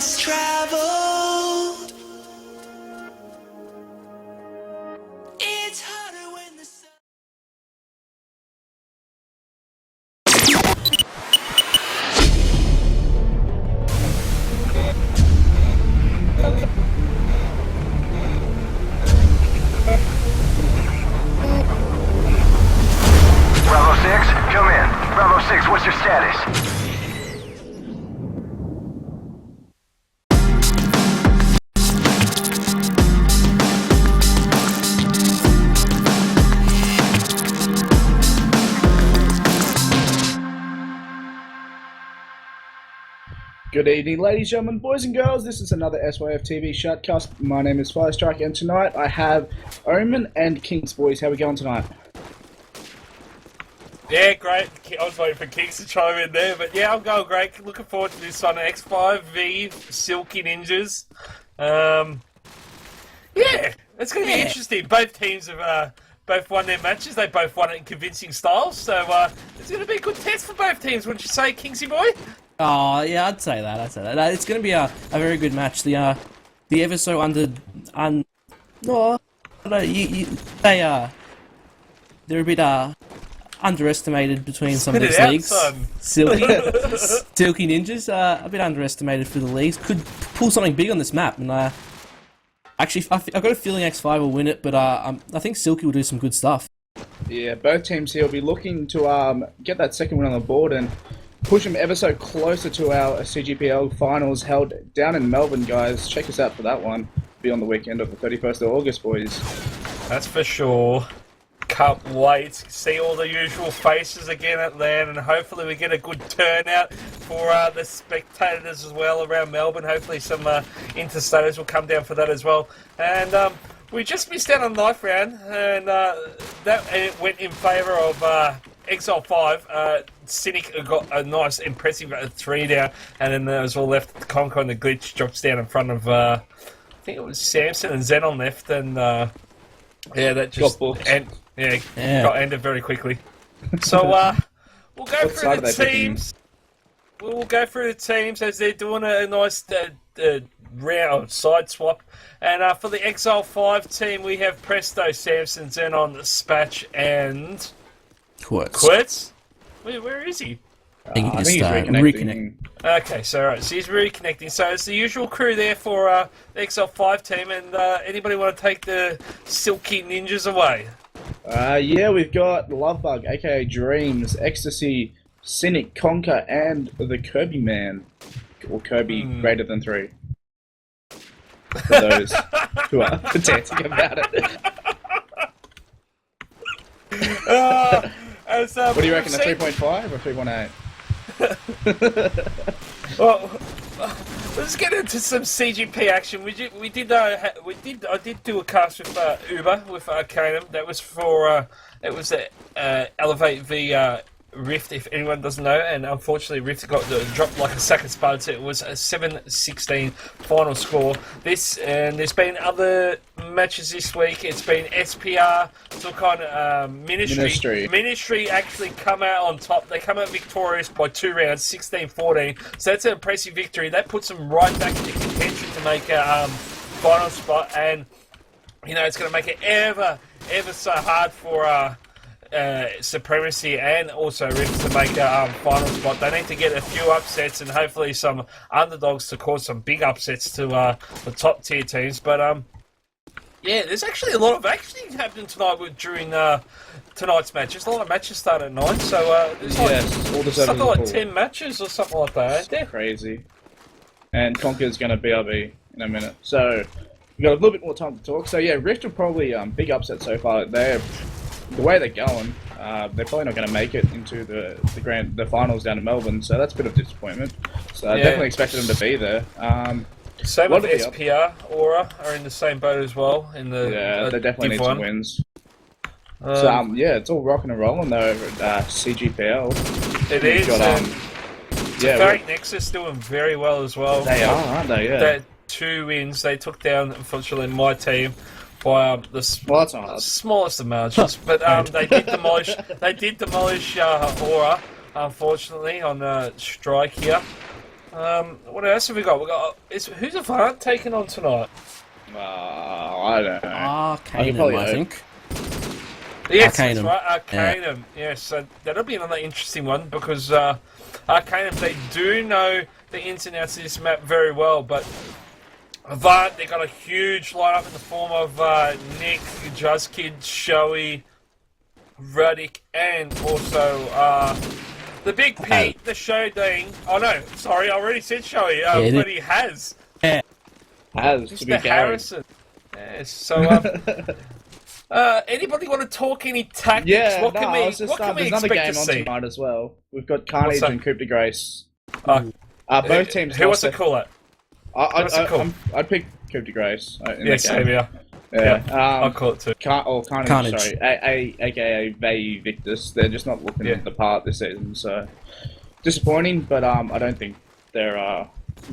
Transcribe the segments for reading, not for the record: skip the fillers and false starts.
less traveled. It's harder when the sun. Bravo 6, come in. Bravo 6, what's your status? Good evening, ladies, gentlemen, boys and girls. This is another SYF TV Shotcast. My name is Firestrike, and tonight I have Omen and Kinkz. Boys, how are we going tonight? Yeah, great. I was waiting for Kinkz to chime in there, but yeah, I'm going great. Looking forward to this on X5 v Silky Ninjas. Yeah, it's going to be interesting. Both teams have both won their matches. They both won it in convincing style, so it's going to be a good test for both teams. Wouldn't you say, Kinkzy boy? Oh yeah, I'd say that. It's going to be a very good match. The ever so they're a bit underestimated between some of these leagues. Silky Ninjas, a bit underestimated for the leagues. Could pull something big on this map, and actually, I've got a feeling X5 will win it, but I think Silky will do some good stuff. Yeah, both teams here will be looking to get that second win on the board and push them ever so closer to our CGPL finals held down in Melbourne, guys. Check us out for that one. Be on the weekend of the 31st of August, boys. That's for sure. Can't wait to see all the usual faces again at LAN, and hopefully we get a good turnout for the spectators as well around Melbourne. Hopefully some interstaters will come down for that as well. And we just missed out on the knife round, and it went in favour of eXile5. Cynic got a nice, impressive 3 down, and then there was all left. Conquer and the glitch drops down in front of, I think it was Samson and Xenon left, and yeah, that just got ended very quickly. So we'll go through the teams. We'll go through the teams as they're doing a nice round side swap. And for the eXile5 team, we have Presto, Samson, Xenon, Spatch, and Quirtz. Where is he? I think he's reconnecting. Okay, so he's reconnecting. So it's the usual crew there for the eXile5 team, and anybody want to take the Silky Ninjas away? Yeah, we've got Lovebug, aka Dreams, Ecstasy, Cynic, Conquer, and the Kirby Man, or Kirby greater than 3. For those who are dancing about it. What do you reckon, a 3.5 or 3.8? Well, let's get into some CGP action. I did do a cast with Uber with Arcanum. That was for it was Elevate v Rift, if anyone doesn't know, and unfortunately Rift got dropped like a sack of spuds. It was a 7-16 final score. There's been other matches this week. It's been SPR, took on Ministry. Ministry actually come out on top. They come out victorious by 2 rounds, 16-14. So that's an impressive victory. That puts them right back into contention to make a final spot, and you know it's going to make it ever so hard for Supremacy and also Rift to make a final spot. They need to get a few upsets and hopefully some underdogs to cause some big upsets to the top tier teams. But yeah, there's actually a lot of action happening tonight during tonight's matches. A lot of matches start at 9, so there's something like 10 matches or something like that, ain't there? Crazy. And Conker's going to BRB in a minute. So we've got a little bit more time to talk. So yeah, Rift are probably big upset so far. The way they're going, they're probably not going to make it into the finals down in Melbourne, so that's a bit of disappointment. So I definitely expected them to be there. Same with SPR, Aura are in the same boat as well. They definitely need some wins. So yeah, it's all rocking and rolling though over at CGPL. It is. Teferic Nexus doing very well as well. They are, aren't they? Yeah. They had 2 wins. They took down, unfortunately, my team by the smallest of margins, but they did demolish. They did demolish Aura, unfortunately, on Strike here. What else have we got? Who's Avant taking on tonight? I don't know. Arcanum, I think. Yes, Arcanum. that's right, Arcanum. Yes, so that'll be another interesting one because Arcanum, they do know the ins and outs of this map very well, but Avant, they got a huge lineup in the form of Nick, Juskid, Shoei, Ruddick, and also the Big Pete, the Showding. Oh no, sorry, I already said Shoei, but he has. Yeah. Has to be Mr. Harrison. Yes, so anybody want to talk any tactics? Yeah, what no, can I we, was just, what can we there's another expect game to on see? tonight as well. We've got Carnage and Coup de Grace. Both teams. Who wants to call it? I'd pick Coup de Grace. Yeah, same here. Yeah, I'll call it too. Carnage. Sorry, aka Bay Victus. They're just not looking the part this season, so disappointing. But I don't think they're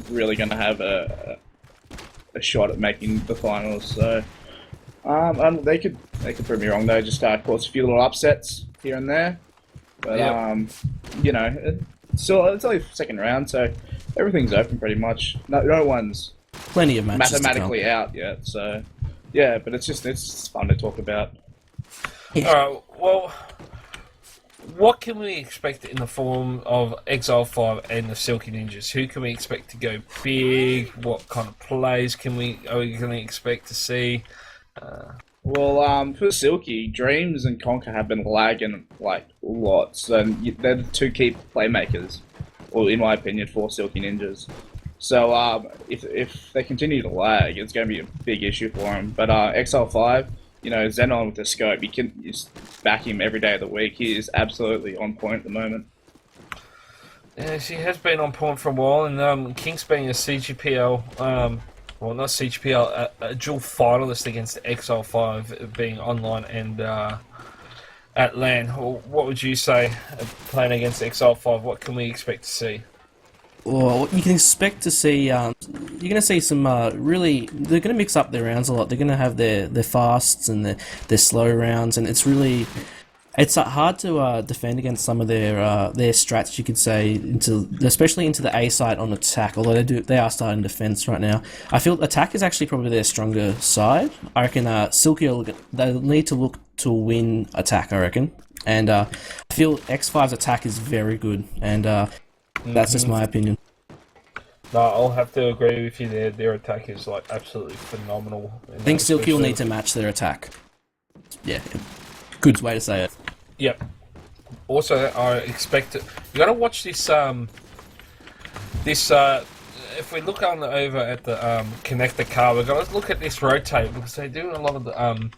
really going to have a shot at making the finals. So they could prove me wrong though. Just cause a few little upsets here and there. But you know, it's only second round, so everything's open pretty much. No one's Plenty of matches mathematically out yet. So yeah, but it's fun to talk about. Alright, well, what can we expect in the form of eXile5 and the Silky Ninjas? Who can we expect to go big? What kind of plays are we going to expect to see? Well, for Silky, Dreams and Conquer have been lagging like lots, and they're the two key playmakers, or in my opinion, for Silky Ninjas. So if they continue to lag, it's going to be a big issue for them. But eXile5, you know, Xenon with the scope, you can just back him every day of the week. He is absolutely on point at the moment. Yes, he has been on point for a while, and Kinkz being a CGPL, well, not CGPL, a dual finalist against eXile5 being online and at LAN. What would you say, playing against eXile5, what can we expect to see? Well, you can expect to see, you're going to see some really, they're going to mix up their rounds a lot. They're going to have their fasts and their slow rounds, and it's hard to defend against some of their strats, you could say, especially into the A side on attack, although they are starting defense right now. I feel attack is actually probably their stronger side. I reckon Silky, they'll need to look to win attack, I reckon. And I feel X5's attack is very good, and that's just my opinion. No, I'll have to agree with you there. Their attack is like absolutely phenomenal. I think Silky will need to match their attack. Yeah, good way to say it. Yep. Also, I expect it. You got to watch this. If we look on over at the connector car, we've got to look at this rotate because they do a lot of the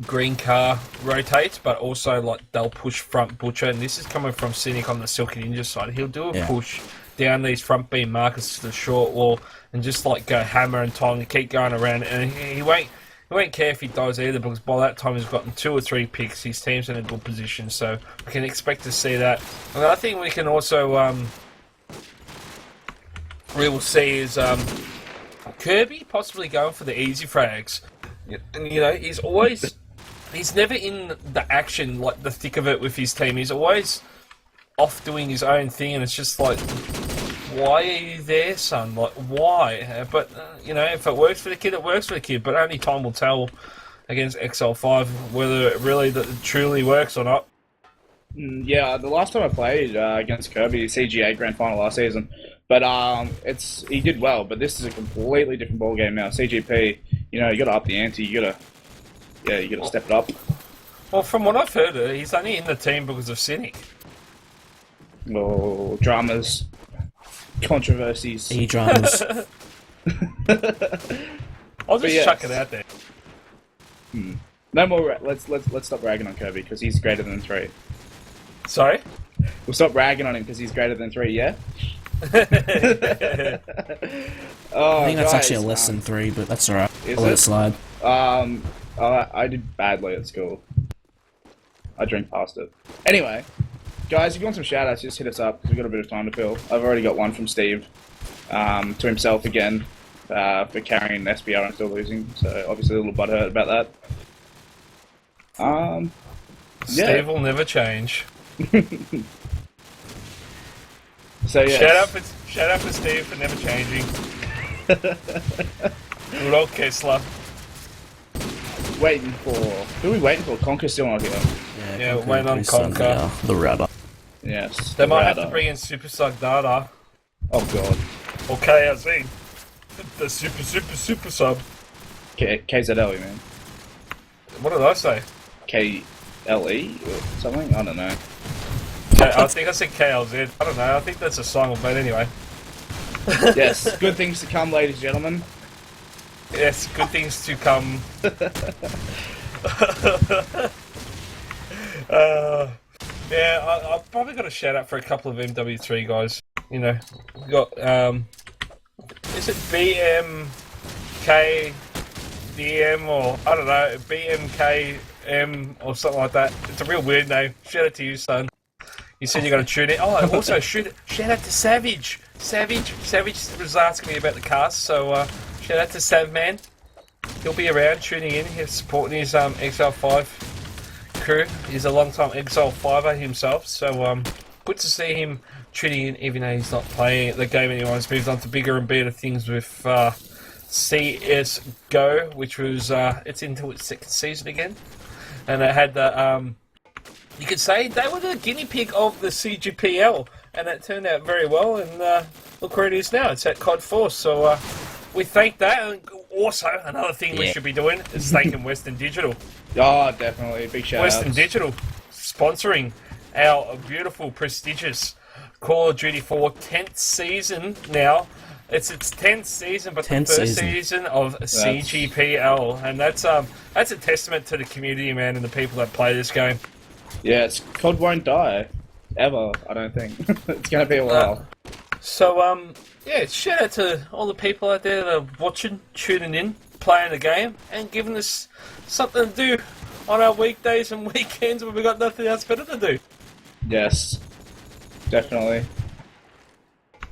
green car rotates, but also like they'll push front butcher, and this is coming from Cynic on the Silky Ninja side. He'll do a push down these front beam markers to the short wall and just like go hammer and tong and keep going around, and he won't care if he dies either, because by that time he's gotten 2 or 3 picks. His team's in a good position, so we can expect to see that. And I think we can also we will see is Kirby possibly going for the easy frags. And you know, he's never in the action, like the thick of it with his team. He's always off doing his own thing, and it's just like, why are you there, son? Like, why? But, you know, if it works for the kid, it works for the kid. But only time will tell against eXile5 whether it really truly works or not. Yeah, the last time I played against Kirby, CGA Grand Final last season, but he did well. But this is a completely different ballgame now. CGP, you know, you got to up the ante. You got to step it up. Well, from what I've heard, he's only in the team because of Cynic. Oh, dramas, controversies. E-dramas. I'll just chuck it out there. No more. Let's stop ragging on Kirby because he's greater than 3. Sorry? We'll stop ragging on him because he's greater than 3. Yeah. I think that's actually a less than 3, but that's alright. I'll let it slide. I did badly at school. I drank past it. Anyway, guys, if you want some shout-outs, just hit us up because we've got a bit of time to fill. I've already got one from Steve to himself again for carrying SBR and still losing. So obviously a little butthurt about that. Steve will never change. So yeah. Shout out to Steve for never changing. Good old Kessler. Waiting for... Who are we waiting for? Conker's still not here. Yeah, waiting on Conker. The router. Yes. They might have to bring in Super Sug Data. Oh god. Or KLZ. The super sub. KZL, man. What did I say? KLE or something? I don't know. I think I said KLZ. I don't know. I think that's a song, but anyway. Yes, good things to come, ladies and gentlemen. Yes, good things to come. Yeah, I've probably got a shout out for a couple of MW3 guys. You know, we got is it BMKDM or I don't know, BMKM or something like that. It's a real weird name. Shout out to you, son. You said you're going to tune in. Oh, also shout out to Savage. Savage was asking me about the cast, so shout out to Sav Man. He'll be around tuning in. He's supporting his eXile5 crew. He's a long time eXile5er himself, so good to see him tuning in, even though he's not playing the game anymore. He's moved on to bigger and better things with CSGO, which was it's into its second season again, and it had the you could say they were the guinea pig of the CGPL, and that turned out very well. And look where it is now. It's at CoD4, so we thank that. And also, another thing we should be doing is thanking Western Digital. Oh, definitely. Big shout out. Western Digital sponsoring our beautiful, prestigious Call of Duty 4 10th season now. It's its 10th season, but the first season of CGPL. And that's a testament to the community, man, and the people that play this game. Yeah, COD won't die. Ever, I don't think. It's going to be a while. Yeah, shout out to all the people out there that are watching, tuning in, playing the game, and giving us something to do on our weekdays and weekends when we've got nothing else better to do. Yes, definitely.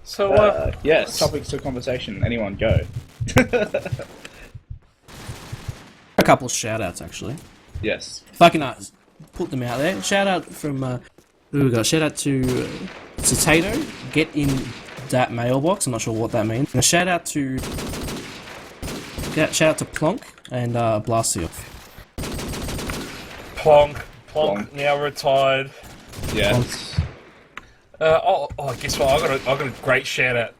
So, yes, topics of conversation. Anyone go. A couple of shout outs, actually. Yes. If I can put them out there. Shout out from, who we got? Shout out to Citato. Get in that mailbox. I'm not sure what that means. And a shout out to Plonk and Blasio. Plonk now retired. Yes. Guess what? I got a great shout out.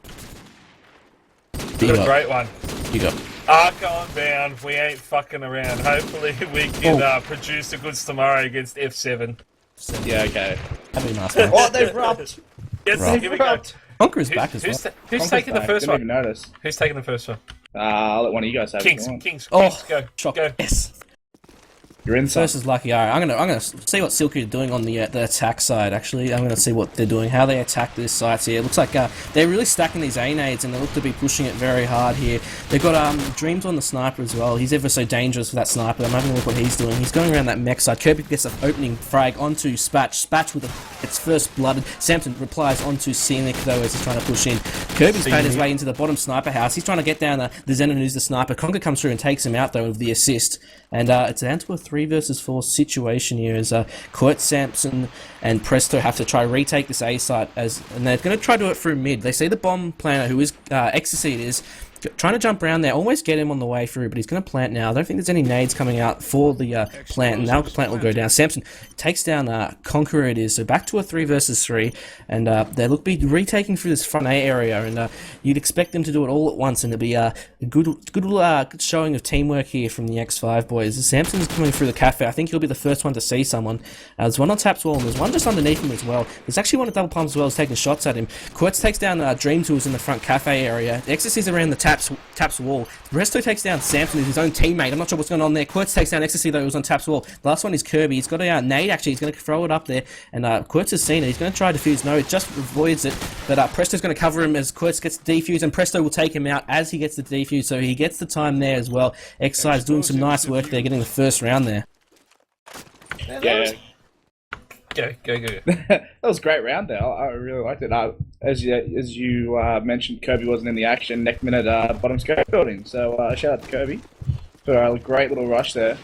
I got a great one. You got. Archon bound. We ain't fucking around. Hopefully we can produce the goods tomorrow against F7. Yeah, okay. That'd be nice, man. Oh, they've rubbed! Yes, here we go. Conquer is back as well. Who's taking the first Didn't one? even notice. Who's taking the first one? I'll let one of you guys have it. Kinkz, go. Shock. Go. Yes. You're in First is lucky. Alright, I'm gonna see what Silky are doing on the attack side. Actually, I'm gonna see what they're doing, how they attack this site here. It looks like they're really stacking these A nades, and they look to be pushing it very hard here. They've got Dreams on the sniper as well. He's ever so dangerous for that sniper. I'm having a look what he's doing. He's going around that mech side. Kirby gets an opening frag onto Spatch. Spatch with its first blooded. Samson replies onto Scenic though as he's trying to push in. Kirby's paid his way into the bottom sniper house. He's trying to get down the Xenon who's the sniper. Conker comes through and takes him out though with the assist. And it's down to a 3 versus 4 situation here as Kurt Sampson and Presto have to try retake this A site and they're going to try to do it through mid. They see the bomb planter who is Ecstasy is trying to jump around there, almost get him on the way through, but he's going to plant now. I don't think there's any nades coming out for the plant, and now the plant will go down. Samson takes down Conqueror it is, so back to a 3 versus 3, and they look to be retaking through this front A area, and you'd expect them to do it all at once, and there'll be a good showing of teamwork here from the X5 boys. Samson's coming through the cafe. I think he'll be the first one to see someone. There's one on Tap's wall, and there's one just underneath him as well. There's actually one at double pumps as well, who's taking shots at him. Quartz takes down Dream Tools in the front cafe area. The Ecstasy's around the Tap's wall. Resto takes down Samson, who's his own teammate. I'm not sure what's going on there. Quartz takes down Ecstasy, though, who's on Tap's wall. The last one is Kirby. He's got a nade, actually. He's going to throw it up there, and Quartz has seen it. He's going to try to defuse. No, it just avoids it, but Presto's going to cover him as Quartz gets the defuse, and Presto will take him out as he gets the defuse, so he gets the time there as well. eXile doing some nice work there, getting the first round there. Yeah. Go. That was a great round there. I really liked it. As you mentioned, Kirby wasn't in the action. Next minute, bottom scope building. So shout out to Kirby for a great little rush there.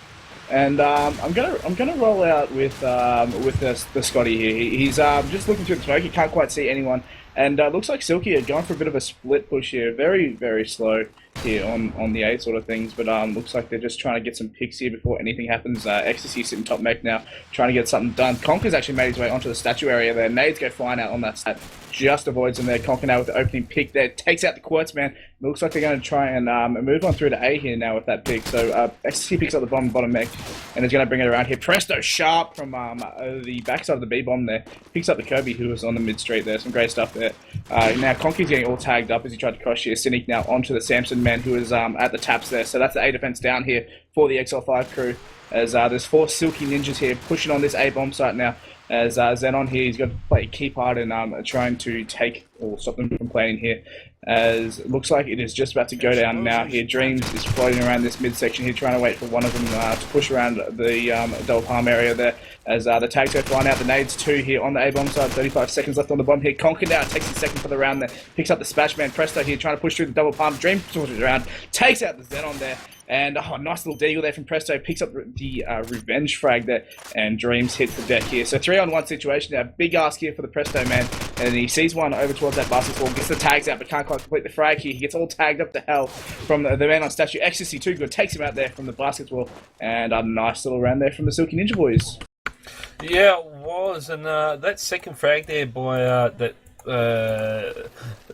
And I'm gonna roll out with the Scotty here. He's just looking through the smoke. He can't quite see anyone And looks like Silky are going for a bit of a split push here. Very, very slow here on the A sort of things, but looks like they're just trying to get some picks here before anything happens. Ecstasy sitting top mech now, trying to get something done. Conker's actually made his way onto the statue area there. Nades go flying out on that stat. Just avoids him there. Conker now with the opening pick there. Takes out the Quartz, man. Looks like they're going to try and move on through to A here now with that pick. So Ecstasy picks up the bottom mech and is going to bring it around here. Presto sharp from the backside of the B bomb there. Picks up the Kirby who was on the mid street there. Some great stuff there. Now Conker's getting all tagged up as he tried to cross here. Cynic now onto the Samson man who is at the taps there. So that's the A defense down here for the eXile5 crew. As there's 4 Silky ninjas here pushing on this A bomb site now. As Xenon here, he's got to play a key part in trying to take or stop them from playing here. As it looks like it is just about to go down now here. Dreams is floating around this midsection here, trying to wait for one of them to push around the double palm area there. As the tags go flying out, the nades 2 here on the A-bomb side, 35 seconds left on the bomb here. Conker now takes his second for the round there, picks up the Smash Man. Presto here, trying to push through the double palm. Dream pushes around, takes out the Xenon there. And nice little deagle there from Presto, picks up the revenge frag there, and Dreams hits the deck here. So 3-on-1 situation now, big ask here for the Presto man, and he sees one over towards that basketball, gets the tags out, but can't quite complete the frag here. He gets all tagged up to hell from the man on statue. Ecstasy too good, takes him out there from the basketball, and a nice little round there from the Silky Ninja boys. Yeah, it was, and that second frag there by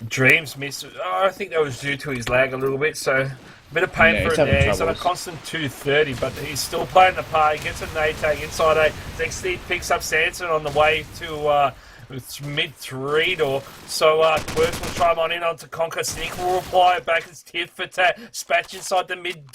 Dreams missed. I think that was due to his lag a little bit, so a bit of pain for him there. He's on a constant 230, but he's still playing the part. He gets a nade tag inside A. Next he picks up Sanson on the way to mid 3 door. So Quirks will try him on in onto Conker. Sneak will reply back as tit for tat. Spatch inside the mid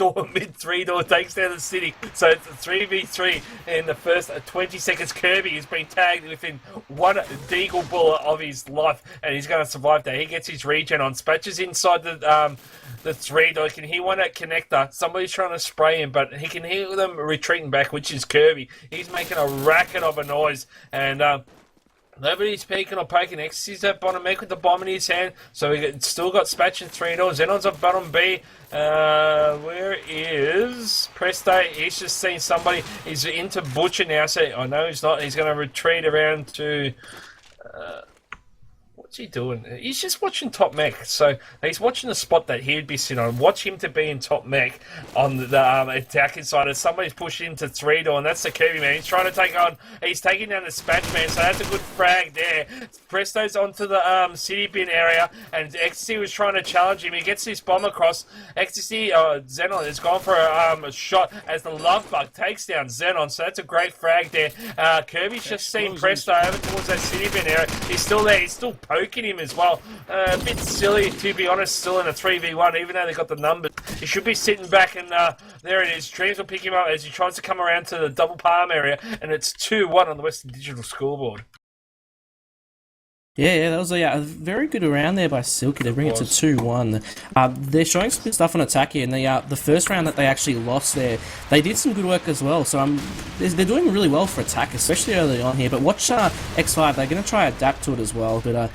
3 door, takes down the city. So it's a 3v3 in the first 20 seconds. Kirby has been tagged within one deagle bullet of his life, and he's going to survive that. He gets his regen on. Spatch is inside the 3 door. He can hear one at connector. Somebody's trying to spray him, but he can hear them retreating back, which is Kirby. He's making a racket of a noise, and nobody's peeking or poking. Ecstasy's at bottom mech with the bomb in his hand, so we still got Spatch in 3 doors. Xenon's at bottom B. Where is Presto? He's just seen somebody. He's into Butcher now, so I know he's not. He's going to retreat around to what's he doing? He's just watching top mech. So he's watching the spot that he'd be sitting on. Watch him to be in top mech on the attacking side. As somebody's pushing into 3 door, and that's the Kirby man. He's trying to take on. He's taking down the Spatch man. So that's a good frag there. Presto's onto the city bin area, and Ecstasy was trying to challenge him. He gets this bomb across. Ecstasy, Xenon has gone for a shot as the Love Bug takes down Xenon. So that's a great frag there. Kirby's just seen Presto over towards that city bin area. He's still there. He's still poking him as well. A bit silly, to be honest, still in a 3v1, even though they got the numbers. He should be sitting back, and there it is. Dreams will pick him up as he tries to come around to the double palm area, and it's 2-1 on the Western Digital scoreboard. Yeah, that was a very good round there by Silky to bring it to 2-1. They're showing some good stuff on attack here, and the first round that they actually lost there, they did some good work as well, so they're doing really well for attack, especially early on here. But watch X5, they're going to try adapt to it as well, but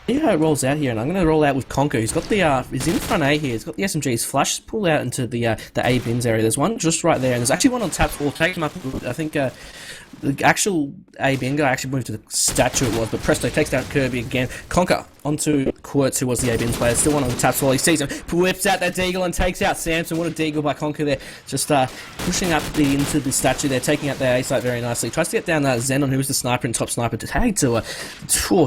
see how it rolls out here, and I'm going to roll out with Conker. He's got the, he's in front A here, he's got the SMGs. Flash pulled out into the A bins area. There's one just right there, and there's actually one on taps. We'll take him up. I think the actual A bin guy actually moved to the statue it was, but Presto takes down Kirby again. Conker onto Quartz, who was the A bins player. Still one on the taps while he sees him. Whips out that deagle and takes out Samson. What a deagle by Conker there. Just pushing up into the statue there, taking out the A site very nicely. Tries to get down Xenon, who was the sniper and top sniper, to tag to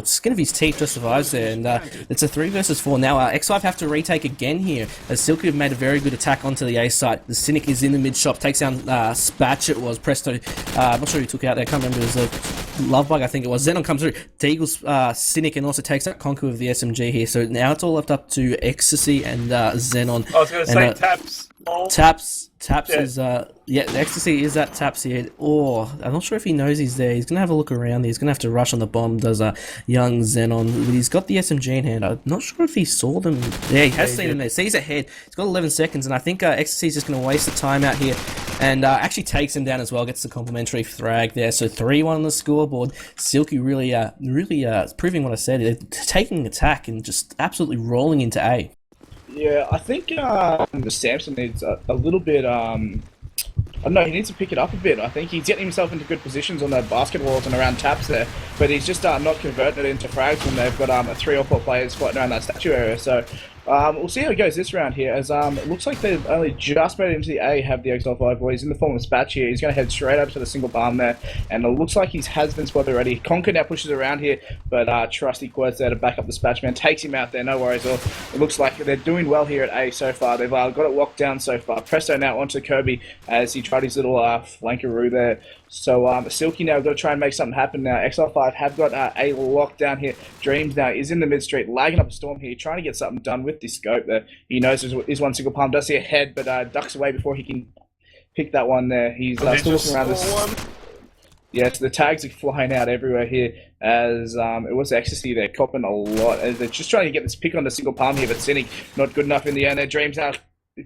skin of his teeth, just survives there. And it's a 3 versus 4. Now X5 have to retake again here, as Silky have made a very good attack onto the A site. The Cynic is in the mid shop, takes down Spatch, it was. Presto, I'm not sure who took out there, I can't remember, it was a Love Bug, I think it was. Xenon comes through, deagles Cynic, and also takes out Conker with the SMG here. So now it's all left up to Ecstasy and Xenon. I was going to say Taps. Taps is, the Ecstasy is at Taps here. I'm not sure if he knows he's there. He's going to have a look around there. He's going to have to rush on the bomb, does young Xenon. But he's got the SMG in hand. I'm not sure if he saw them. Yeah, he has seen them there. Sees ahead. He's got 11 seconds, and I think Ecstasy's just going to waste the time out here. And actually takes him down as well, gets the complimentary frag there. So 3-1 on the scoreboard. Silky really proving what I said. They're taking attack and just absolutely rolling into A. Yeah, I think the Samson needs a little bit I don't know, he needs to pick it up a bit. I think he's getting himself into good positions on the basket walls and around taps there, but he's just not converting it into frags when they've got 3 or 4 players floating around that statue area. So we'll see how it goes this round here, as it looks like they've only just made it into the A, have the eXile5 boys in the form of Spatch here. He's going to head straight up to the single palm there, and it looks like he has been spotted already. Conker now pushes around here, but Trusty Quirt's there to back up the Spatch man, takes him out there, no worries at all. It looks like they're doing well here at A so far. They've got it locked down so far. Presto now onto Kirby as he tried his little flankaroo there. So Silky now got to try and make something happen now. eXile5 have got A locked down here. Dreams now is in the mid street, lagging up a storm here, trying to get something done with this scope there. He knows there's one single palm, does see a head, but ducks away before he can pick that one there. He's still looking around this. Yeah, so the tags are flying out everywhere here, as it was Ecstasy there, copping a lot. As they're just trying to get this pick on the single palm here, but Cynic not good enough in the end. Their Dreams now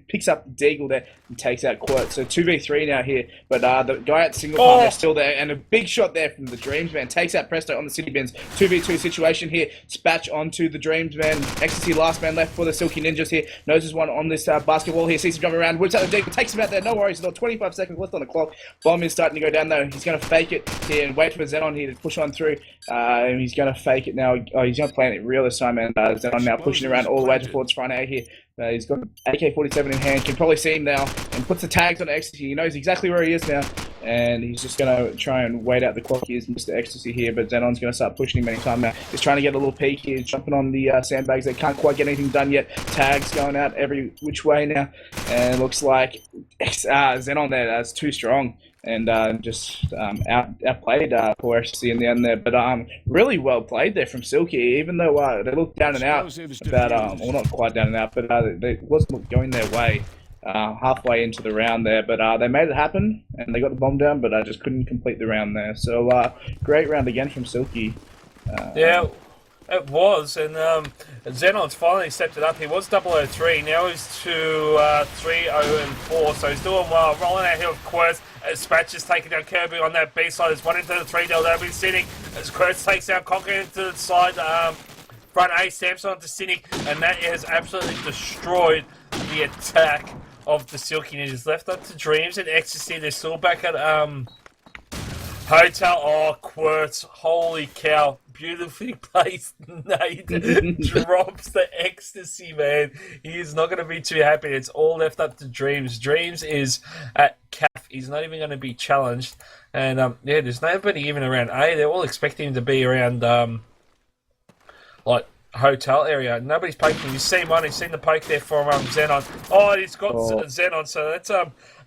picks up Deagle there and takes out Quirt. So 2v3 now here, but the guy at single palm is still there, and a big shot there from the Dreams man takes out Presto on the City Bins. 2v2 situation here, Spatch onto the Dreams man. Ecstasy last man left for the Silky Ninjas here. Knows there's one on this basketball here, sees him jump around, whips out the Deagle, takes him out there, no worries, there's 25 seconds left on the clock. Bomb is starting to go down though. He's going to fake it here and wait for Xenon here to push on through. He's going to fake it now. Oh, he's going to play it real this time, and Xenon now pushing around all the way towards front A here. He's got AK-47 in hand, can probably see him now, and puts the tags on Ecstasy. He knows exactly where he is now, and he's just going to try and wait out the clock. Here's Mr. Ecstasy here, but Xenon's going to start pushing him anytime now. He's trying to get a little peek here, jumping on the sandbags. They can't quite get anything done yet. Tags going out every which way now, and it looks like Xenon there, that's too strong. And just outplayed poor Ecstasy in the end there. But really well played there from Silky, even though they looked down and out about, well, not quite down and out, but it wasn't going their way halfway into the round there. But they made it happen, and they got the bomb down, but just couldn't complete the round there. So great round again from Silky. Yeah, it was, and Xenon's finally stepped it up. He was 003, now he's to 3-0-4, so he's doing well. Rolling out here with Quirts. Spatch is taking down Kirby on that B side. There's one into the 3 that'll be sitting. As Quirts takes down Conker into the side. Front A stamps onto Cynic, and that has absolutely destroyed the attack of the Silky Ninjas. Left up to Dreams and Ecstasy. They're still back at Hotel. Oh, Quirts. Holy cow. Beautifully placed nade. Drops the Ecstasy, man. He is not going to be too happy. It's all left up to Dreams. Dreams is at CAF. He's not even going to be challenged. And, yeah, there's nobody even around A. They're all expecting him to be around, like, hotel area. Nobody's poking. You've seen one. You've seen the poke there from Xenon. Oh, he's got Xenon. So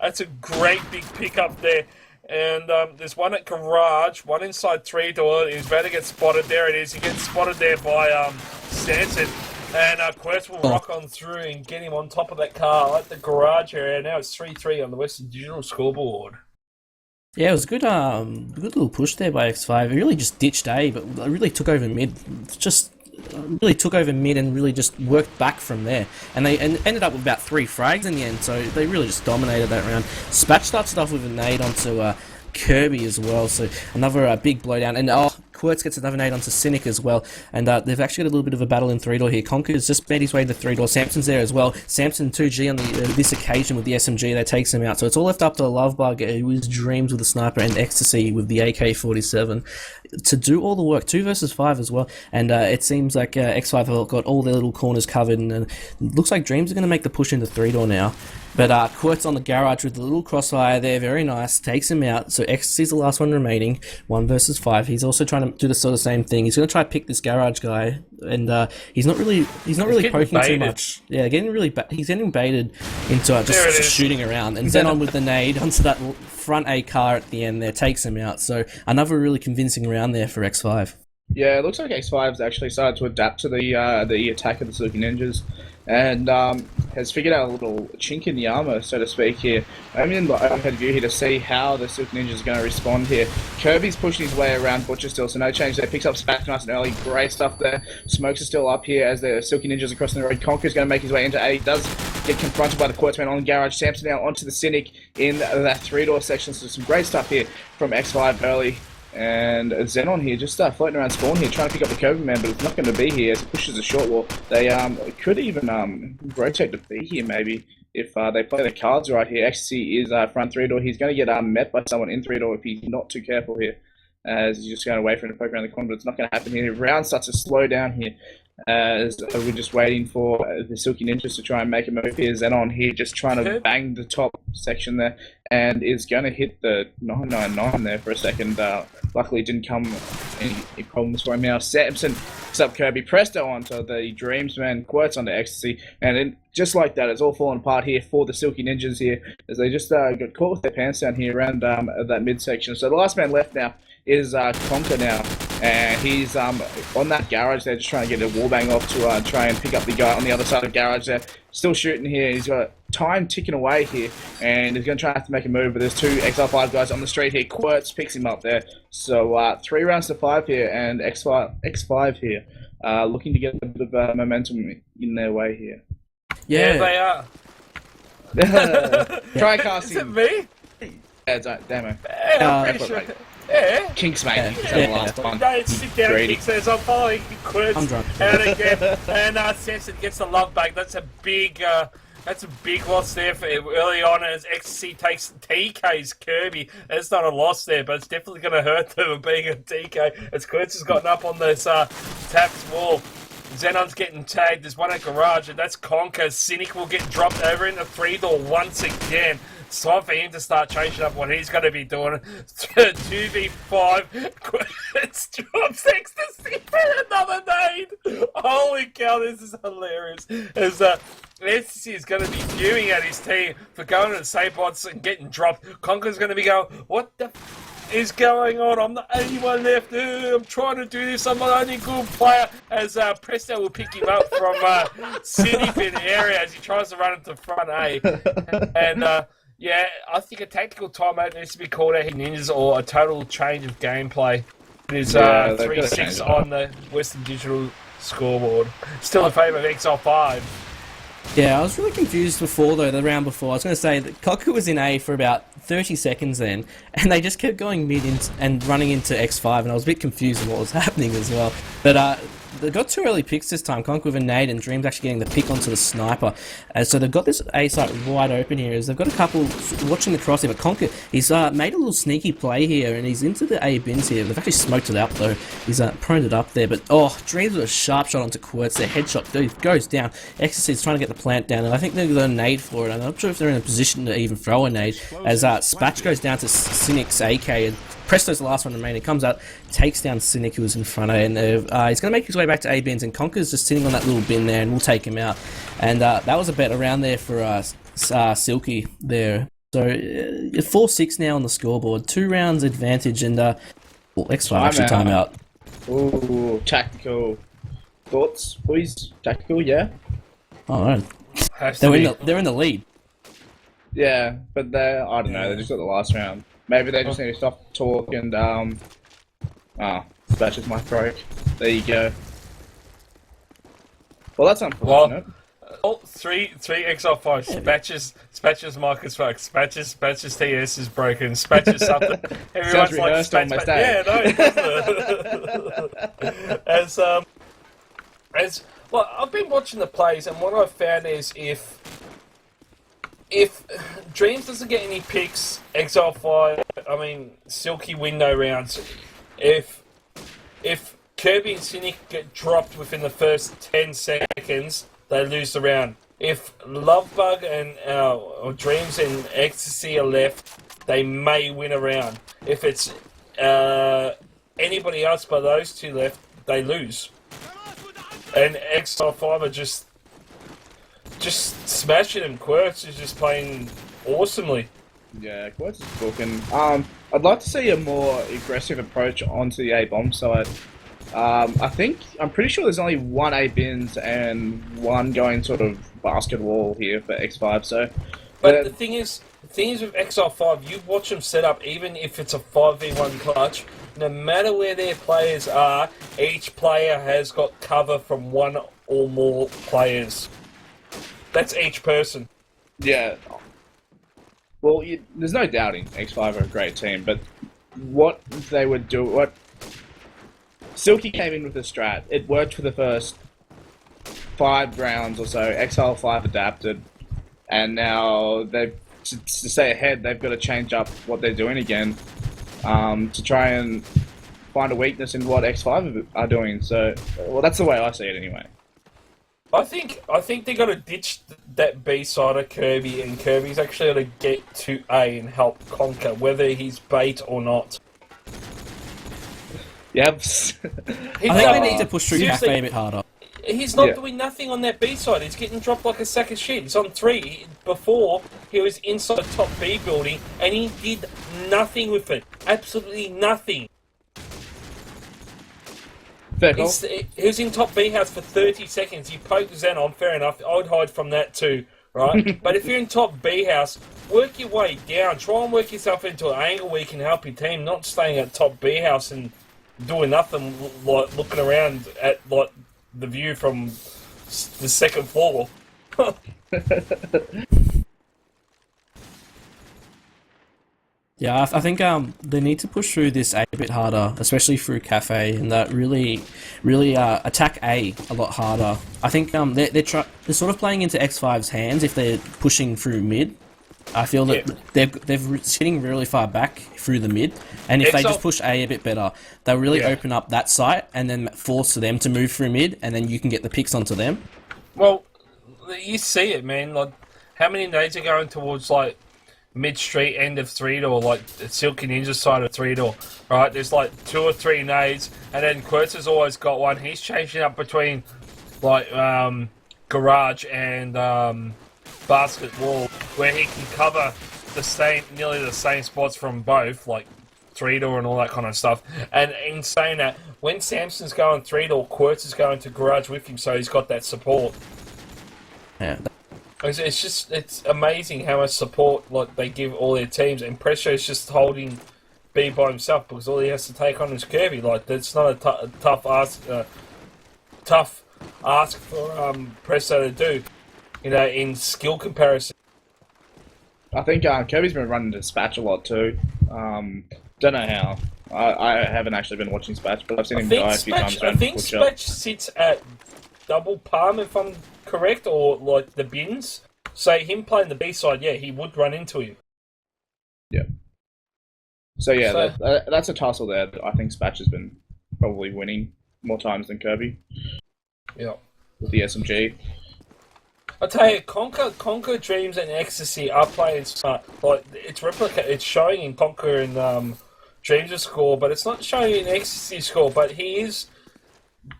that's a great big pickup there. And there's one at garage, one inside 3 door. He's about to get spotted. There it is. He gets spotted there by Stanton. And Quest will rock on through and get him on top of that car at the garage area. Now it's 3-3 on the Western Digital scoreboard. Yeah, it was a good little push there by X5. It really just ditched A, but really took over mid. Really took over mid and really just worked back from there. And they ended up with about 3 frags in the end, so they really just dominated that round. Spatch starts it off with a nade onto Kirby as well, so another big blowdown. And Quirts gets another nade onto Cynic as well, and they've actually got a little bit of a battle in 3 door here. Conker's just made his way to 3 door. Samson's there as well. Samson 2G on this occasion with the SMG that takes him out. So it's all left up to Lovebug, who is Dreams with the sniper, and Ecstasy with the AK-47 to do all the work. 2 versus 5 as well, and it seems like X5 have got all their little corners covered, and it looks like Dreams are going to make the push into 3 door now. But Quirt's on the garage with the little crossfire there, very nice, takes him out. So Ecstasy's the last one remaining, 1 versus 5. He's also trying to do the sort of same thing. He's going to try to pick this garage guy, and he's not really poking too much. Yeah, he's getting baited into just shooting around. And Xenon with the nade onto that front A car at the end there, takes him out. So another really convincing round there for X5. Yeah, it looks like X5's actually started to adapt to the attack of the Silky Ninjas, and has figured out a little chink in the armor, so to speak here. I'm in the overhead view here to see how the Silky Ninjas are going to respond here. Kirby's pushing his way around Butcher still, so no change there. Picks up Spatch nice and early. Great stuff there. Smokes are still up here as the Silky Ninjas are crossing the road. Conker's going to make his way into A. He does get confronted by the Quartzman on the garage. Samson now onto the Cynic in that 3 door section, so some great stuff here from X5 early. And Xenon here just floating around spawn here, trying to pick up the Kobe man, but it's not going to be here as it pushes a short wall. They could even rotate to B here maybe. if they play the cards right here. XC is front 3-door. He's going to get met by someone in 3-door if he's not too careful here. As he's just going to wait for him to poke around the corner, but it's not going to happen here. The round starts to slow down here. As we're just waiting for the Silky Ninjas to try and make a move here. Zenon here just trying to bang the top section there, and is going to hit the 999 there for a second. Luckily, it didn't come any problems for him now. Samson picks up Kirby. Presto onto the Dreamsman. Quirts onto Ecstasy. And then, just like that, it's all falling apart here for the Silky Ninjas here, as they just got caught with their pants down here around that midsection. So the last man left now is Conker now, and he's on that garage there, just trying to get a wallbang off to try and pick up the guy on the other side of the garage there. Still shooting here. He's got time ticking away here, and he's going to try to make a move, but there's two eXile5 guys on the street here. Quirts picks him up there. So 3 rounds to 5 here, and X5 here looking to get a bit of momentum in their way here. Yeah, they are. Try casting. Is it me? Yeah, it's demo. Yeah, I'm pretty sure. Yeah. Kinkz, mate. Yeah. The last one. No, sit down, Kinkz says, I'm following Quirts. I'm drunk. And again, and Samson gets the love back. That's a big loss there for early on as XC takes TK's Kirby. It's not a loss there, but it's definitely going to hurt them being a TK as Quirts has gotten up on this tapped wall. Zenon's getting tagged. There's one at garage, and that's Conker. Cynic will get dropped over into 3-door once again. It's time for him to start changing up what he's going to be doing. 2v5. It's drops ecstasy for another nade. Holy cow, this is hilarious. As ecstasy is going to be fuming at his team for going to the save bots and getting dropped. Conker's going to be going, what the is going on? I'm the only one left. I'm trying to do this. I'm the only good player. As Presto will pick him up from City Pin area as he tries to run into front A. And yeah, I think a tactical timeout needs to be called out here, Ninjas, or a total change of gameplay. It is 3-6 on the Western Digital scoreboard. Still in favour of eXile5. Yeah, I was really confused before, though, the round before. I was going to say that Koku was in A for about 30 seconds then, and they just kept going mid and running into X5, and I was a bit confused on what was happening as well. But they got 2 early picks this time, Conker with a nade and Dream's actually getting the pick onto the sniper. So they've got this A site wide open here, as they've got a couple watching the cross here, but Conker, he's made a little sneaky play here, and he's into the A bins here. They've actually smoked it out though. He's proned it up there, but Dreams with a sharp shot onto Quirts. Their headshot goes down. Ecstasy is trying to get the plant down, and I think they've got a nade for it. I'm not sure if they're in a position to even throw a nade, as Spatch goes down to Cynic's AK, and Presto's the last one remaining. Comes out, takes down Cynic, who was in front of it, and he's going to make his way back to A bins, and Conker's just sitting on that little bin there, and we'll take him out. And that was a bet around there for Silky there. So 4-6 now on the scoreboard, 2 rounds advantage, and X5 actually timeout. Ooh, tactical thoughts, please. Tactical, yeah. Oh, right. They're in the lead. Yeah, but I don't know. They just got the last round. Maybe they just need to stop talk and Spatch's my throat. There you go. Well, that's unfortunate. Well, 3 eXile5. Spatch's mic is fucked. Spatch's TS is broken. Spatch's something. Everyone's like Spatch. Yeah, no, it doesn't. As well, I've been watching the plays, and what I've found is if Dreams doesn't get any picks, eXile5, Silky win no rounds. If Kirby and Cynic get dropped within the first 10 seconds, they lose the round. If Lovebug and or Dreams and Ecstasy are left, they may win a round. If it's anybody else but those 2 left, they lose. And eXile5 are just smashing him. Quirts is just playing awesomely. Yeah, Quirts is booking. I'd like to see a more aggressive approach onto the A-bomb side. I'm pretty sure there's only 1 A-bins and 1 going sort of basket wall here for X5, so... But the thing is with eXile5, you watch them set up, even if it's a 5v1 clutch, no matter where their players are, each player has got cover from 1 or more players. That's each person. Yeah. Well, there's no doubting X5 are a great team, but what they would do... Silky came in with a strat. It worked for the first 5 rounds or so. eXile5 adapted. and now they've to stay ahead. They've got to change up what they're doing again to try and find a weakness in what X5 are doing. So, well, that's the way I see it anyway. I think they got to ditch that B side of Kirby, and Kirby's actually got to get to A and help conquer, whether he's bait or not. Yep. I think they need to push through Cafe a bit harder. He's not doing nothing on that B side. He's getting dropped like a sack of shit. He's on 3. Before, he was inside top B building, and he did nothing with it. Absolutely nothing. Fair call. He was in top B house for 30 seconds. He poked Xenon, fair enough. I would hide from that too, right? But if you're in top B house, work your way down. Try and work yourself into an angle where you can help your team, not staying at top B house and doing nothing, like looking around at like the view from the second floor. Yeah, I think they need to push through this A a bit harder, especially through Cafe, and that really attack A a lot harder. I think they're sort of playing into X5's hands if they're pushing through mid. I feel that they're sitting really far back through the mid, and if they just push A bit better, they'll really open up that site and then force them to move through mid, and then you can get the picks onto them. Well, you see it, man. Like, how many nades are going towards like mid-street end of 3-door, like Silky Ninja side of 3-door, right? There's like 2 or 3 nades, and then Quirtz has always got one. He's changing up between like garage and basket wall, where he can cover nearly the same spots from both, like 3-door and all that kind of stuff. And in saying that, when Samson's going 3-door, Quirtz is going to garage with him, so he's got that support. Yeah. It's amazing how much support like they give all their teams, and Presto is just holding B by himself because all he has to take on is Kirby. Like, that's not a tough ask for Presto to do, you know, in skill comparison. I think Kirby's been running Dispatch a lot too. Don't know how. I haven't actually been watching Dispatch, but I've seen him die a few times. I think Dispatch sits at double palm, if I'm correct, or like the bins. So him playing the B side, yeah, he would run into him. Yeah. So yeah, that's a tussle there that I think Spatch has been probably winning more times than Kirby. Yeah. With the SMG. I tell you, Conquer, Dreams, and Ecstasy are playing smart. Like, it's showing in Conquer and Dreams' score, but it's not showing in Ecstasy's score. But he is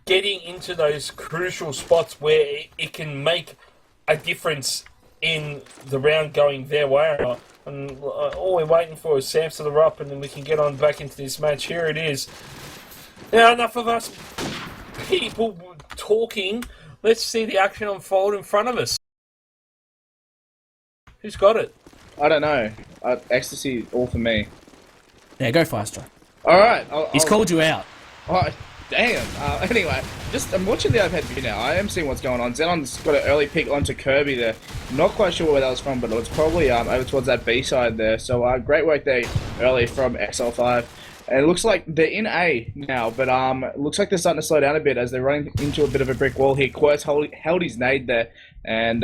getting into those crucial spots where it can make a difference in the round going their way. And all we're waiting for is Samson to up, and then we can get on back into this match. Here it is. Now, enough of us people talking. Let's see the action unfold in front of us. Who's got it? I don't know. Ecstasy, all for me. Yeah, go Firestrike. Alright. He's called you out. Oh, damn. Anyway, I'm watching the overhead view now. I am seeing what's going on. Xenon's got an early pick onto Kirby there. Not quite sure where that was from, but it was probably over towards that B side there. So great work there early from eXile5. And it looks like they're in A now, but it looks like they're starting to slow down a bit as they're running into a bit of a brick wall here. Quirtz held his nade there and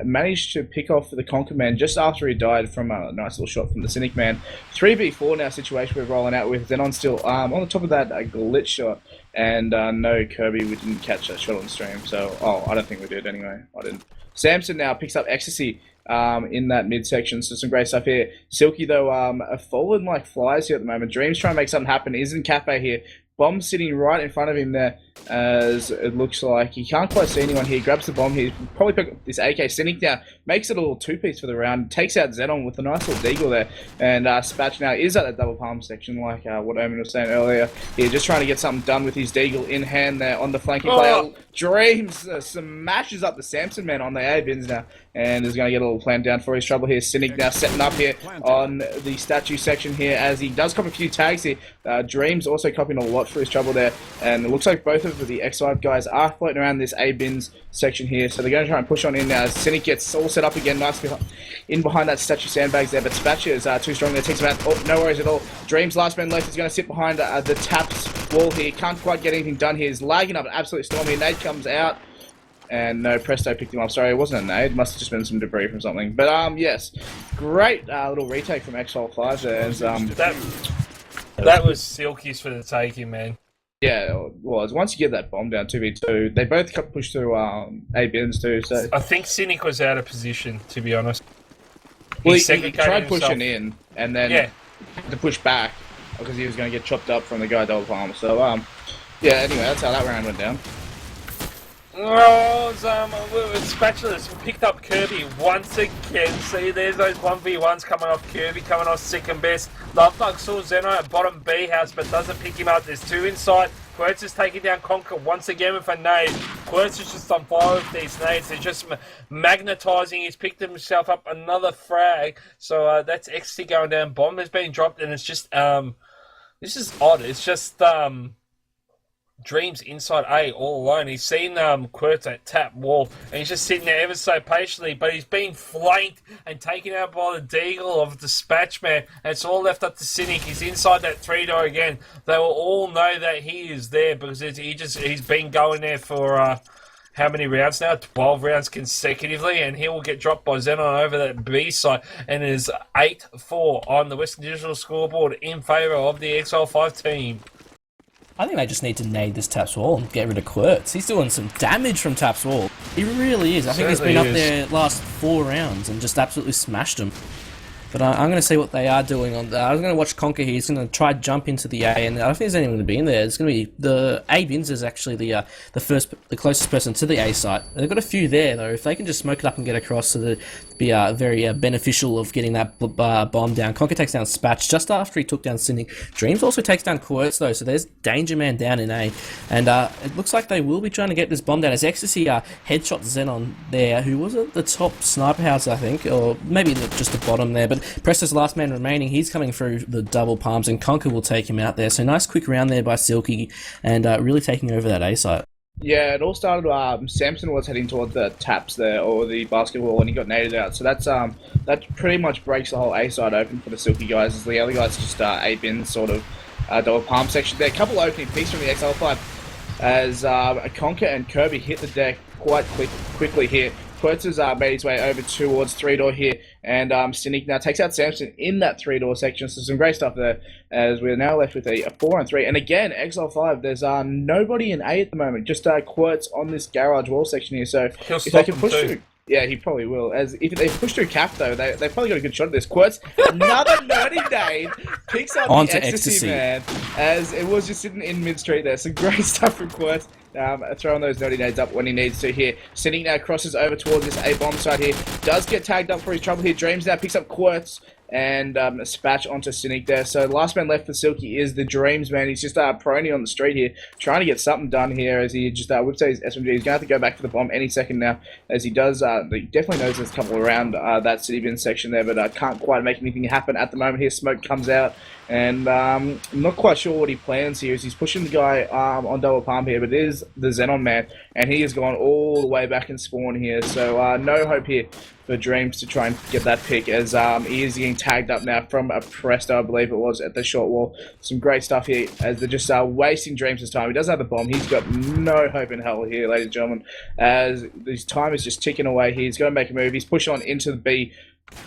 managed to pick off the Conquer Man just after he died from a nice little shot from the Cynic Man. 3v4 now situation we're rolling out with. Xenon still on the top of that, a glitch shot. And no, Kirby, we didn't catch that shot on stream. So, I don't think we did anyway. I didn't. Samson now picks up Ecstasy in that midsection, so some great stuff here. Silky, though, are falling like flies here at the moment. Dreams trying to make something happen. He's in Cafe here. Bomb sitting right in front of him there, as it looks like he can't quite see anyone here. Grabs the bomb here. Probably pick up this AK. Cynic down. Makes it a little two-piece for the round. Takes out Xenon with a nice little deagle there. And Spatch now is at that double palm section, like what Omen was saying earlier. Here, just trying to get something done with his deagle in hand there on the flanking player. Dreams smashes up the Samson man on the A bins now. And is going to get a little plan down for his trouble here. Cynic now setting up here on the statue section here as he does cop a few tags here. Dreams also copying a lot for his trouble there. And it looks like both of the X5 guys are floating around this A bins section here. So they're going to try and push on in now. Cynic gets all set up again. Nice in behind that statue sandbags there. But Spatcher is too strong there. Takes him out. Oh, no worries at all. Dreams last man left is going to sit behind the taps wall here. Can't quite get anything done here. He's lagging up an absolute storm here. Nade comes out. And no, Presto picked him up. Sorry, it wasn't a nade. It must have just been some debris from something. But yes, great little retake from eXile5 there. As, that was Silky's for the taking, man. Yeah, it was. Once you get that bomb down 2v2, they both got pushed through A bins too. So I think Cynic was out of position, to be honest. Well, he tried pushing in, and then to push back because he was going to get chopped up from the guy double palm. So yeah. Anyway, that's how that round went down. Oh, Spatulas picked up Kirby once again. See, there's those 1v1s coming off Kirby, coming off second best. Love Bug saw Zeno at bottom B house, but doesn't pick him up. There's two inside. Quirtz is taking down Conker once again with a nade. Quirtz is just on fire with these nades. They're just magnetising. He's picked himself up another frag. So that's XT going down. Bomb has been dropped, and it's just this is odd. It's just Dreams inside A all alone. He's seen Quirtz at tap wall, and he's just sitting there ever so patiently, but he's being flanked and taken out by the deagle of Dispatchman, and it's all left up to Cynic. He's inside that 3-door again. They will all know that he is there because he's been going there for how many rounds now? 12 rounds consecutively, and he will get dropped by Xenon over that B side, and it is 8-4 on the Western Digital scoreboard in favour of the eXile5 team. I think they just need to nade this Taps wall and get rid of Quirtz. He's doing some damage from Taps wall. He really is. I think he's been up there last 4 rounds and just absolutely smashed them. But I'm going to see what they are doing on that. I was going to watch Conker here. He's going to try to jump into the A, and I don't think there's anyone going to be in there. It's going to be the A bins is actually the closest person to the A site. They've got a few there though. If they can just smoke it up and get across, so that be very beneficial of getting that bomb down. Conker takes down Spatch just after he took down Cynic. Dreams also takes down Quirtz though, so there's Danger Man down in A, and it looks like they will be trying to get this bomb down. As Ecstasy headshot Xenon there, who was at the top sniper house, I think, or maybe just the bottom there, but Presto's last man remaining. He's coming through the double palms, and Conker will take him out there. So nice quick round there by Silky, and really taking over that A site. Yeah, it all started. Samson was heading toward the taps there, or the basketball, and he got naded out. So that's that pretty much breaks the whole A side open for the Silky guys. As the other guys just A bin sort of double palm section there. A couple opening pieces from the eXile5 as Conker and Kirby hit the deck quite quickly here. Quirtz has made his way over towards 3-door here, and Cynic now takes out Samson in that 3-door section, so some great stuff there, as we're now left with a 4-on-3. And again, eXile5, there's nobody in A at the moment, just Quirtz on this garage wall section here, so if they can push through... Yeah, he probably will. As if they push through Cap though, they probably got a good shot at this. Quirtz, another nerdy nade, picks up the ecstasy man, as it was just sitting in mid street there. Some great stuff from Quirtz. Throwing those nerdy nades up when he needs to here. Cynic now crosses over towards this A bomb side here. Does get tagged up for his trouble here. Dreams now picks up Quirtz and Spatch onto Cynic there. So last man left for Silky is the Dreams man. He's just proning on the street here, trying to get something done here as he just whips out his SMG. He's going to have to go back for the bomb any second now, as he does. He definitely knows there's a couple around that city bin section there, but can't quite make anything happen at the moment here. Smoke comes out, and I'm not quite sure what he plans here, as he's pushing the guy on double palm here, but it is the Xenon man, and he has gone all the way back in spawn here, so no hope here for Dreams to try and get that pick, as he is getting tagged up now from a Presto, I believe it was, at the short wall. Some great stuff here, as they're just wasting Dreams' time. He doesn't have the bomb. He's got no hope in hell here, ladies and gentlemen, as his time is just ticking away here. He's going to make a move. He's pushing on into the B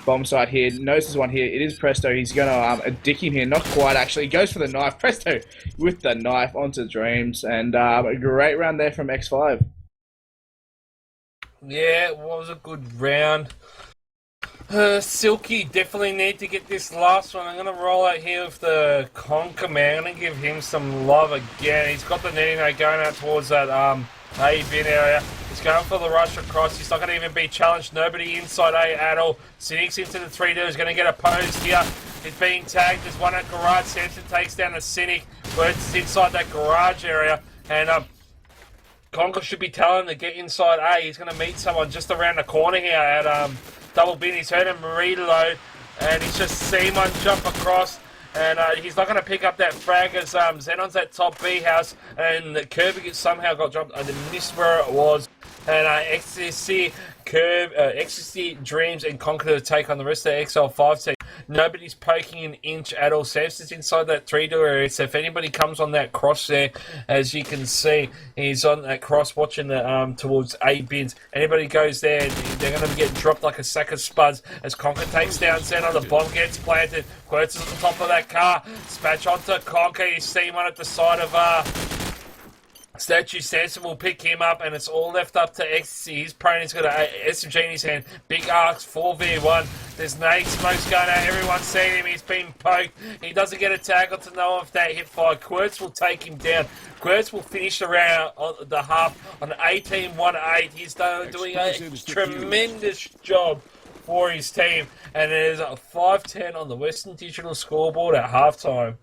bomb site here. Knows there's one here. It is Presto. He's going to dick him here. Not quite, actually. He goes for the knife. Presto with the knife onto Dreams, and a great round there from X5. Yeah, it was a good round. Silky definitely need to get this last one. I'm going to roll out here with the Conker man. I'm going to give him some love again. He's got the Nino going out towards that A bin area. He's going for the rush across. He's not going to even be challenged. Nobody inside A at all. Cynic's into the 3-2. He's going to get opposed here. He's being tagged. There's one at garage. Samson takes down a Cynic. Quirtz is inside that garage area. And Conker should be telling him to get inside A. He's going to meet someone just around the corner here at double bin. He's heard him reload, and he's just seen one jump across, and he's not going to pick up that frag as Xenon's at top B house, and Kirby somehow got dropped. I missed where it was, and Ecstasy, Dreams, and Conker to take on the rest of the XL5 team. Nobody's poking an inch at all. Samson's inside that 3-door area, so if anybody comes on that cross there, as you can see, he's on that cross watching the towards A bins. Anybody goes there, they're going to get dropped like a sack of spuds as Conker takes down Xenon. The bomb gets planted. Quirtz is at the top of that car. Spatch onto Conker. You see one at the side of Statue. Samson will pick him up, and it's all left up to Ecstasy. His opponent's got an SMG in his hand. Big Arcs, 4v1. There's nade smokes going out. Everyone's seen him. He's been poked. He doesn't get a tackle to know if that hit fire. Quirtz will take him down. Quirtz will finish the round on the half on 18-1-8. He's doing a tremendous job for his team, and it is a 5-10 on the Western Digital scoreboard at halftime.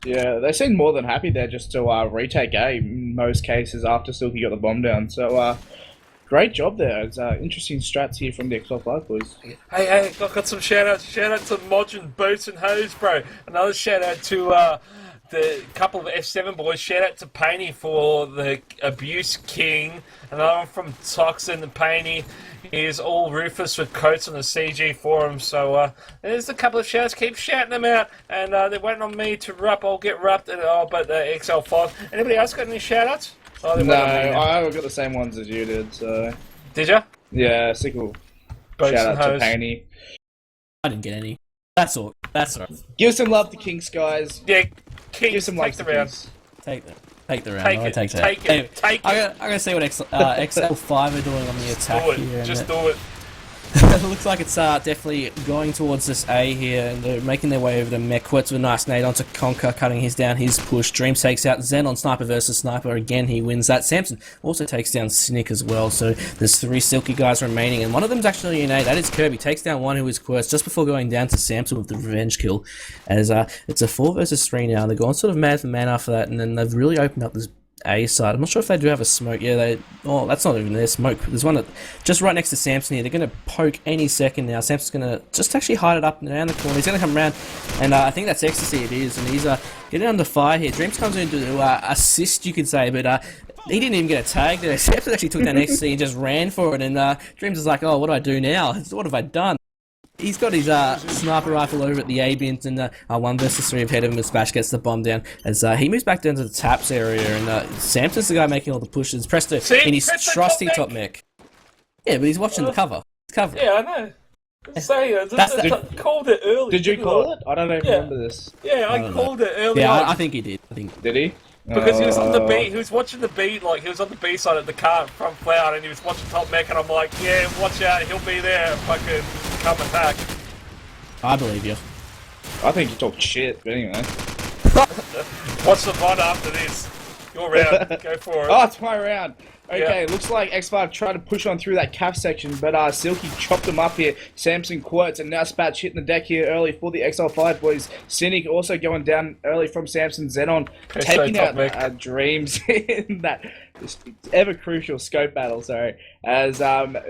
Yeah, they seem more than happy there just to retake A in most cases after Silky got the bomb down. So, great job there. It's interesting strats here from the eXile5 boys. Hey, I've got some shout-outs. Shout-out to Modern Boots and Hose, bro. Another shout-out to the couple of F7 boys. Shout-out to Painey for the Abuse King. Another one from Toxin and Painey. He is all Rufus with coats on the CG forum. So there's a couple of shouts. Keep shouting them out. And they're waiting on me to rup. I'll get rupped. But eXile5. Anybody else got any shout-outs? Oh, no, I've got the same ones as you did. So did ya? Yeah, sickle. Boats Shout out and to hose. Painey. I didn't get any. That's all. That's all. Give some love to Kinkz, guys. Yeah, Give Kinkz, some love take to the round. Kinkz. Take the round. Take I'll it, take that. take it, Anyway, take it. I'm gonna see what XL5 are doing on the attack Do it. here. Just and do it. it looks like it's definitely going towards this A here, and they're making their way over to Mech. Quirtz with a nice nade onto Conker, cutting his down his push. Dreams takes out Zen on Sniper versus Sniper. Again, he wins that. Samson also takes down Cynic as well, so there's 3 Silky guys remaining, and one of them's actually an A. That is Kirby. Takes down one who is Quirtz just before going down to Samson with the revenge kill. As it's a 4 versus 3 now. They're going sort of man for man after that, and then they've really opened up this A side. I'm not sure if they do have a smoke. Yeah, oh, that's not even their smoke. There's one just right next to Samson here. They're going to poke any second now. Samson's going to just actually hide it up and around the corner. He's going to come around, and I think that's Ecstasy it is, and he's getting under fire here. Dreams comes in to assist, you could say, but he didn't even get a tag there. Samson actually took down Ecstasy and just ran for it, and Dreams is like, oh, what do I do now? What have I done? He's got his sniper rifle over at the A bins, and 1 versus 3 ahead of him as Splash gets the bomb down as he moves back down to the taps area, and Samson's the guy making all the pushes. Presto in his trusty top mech. Yeah, but he's watching the cover. It's cover. Yeah, I know. I called it early. Did you call it? I don't even remember this. Yeah, I called it early. Yeah, I think he did. Did he? Because he was on the B, he was watching the B, like he was on the B side of the car from Cloud, and he was watching Top Mech, and I'm like, yeah, watch out, he'll be there, fucking come attack. I believe you. I think you talked shit, but anyway. Watch the VOD after this. Your round, go for it. Oh, it's my round. Okay, Yeah. looks like X5 tried to push on through that calf section, but Silky chopped him up here. Samson Quirtz, and now Spatch hitting the deck here early for the XL5 boys. Cynic also going down early from Samson. Xenon taking out Dreams in that ever crucial scope battle, sorry. As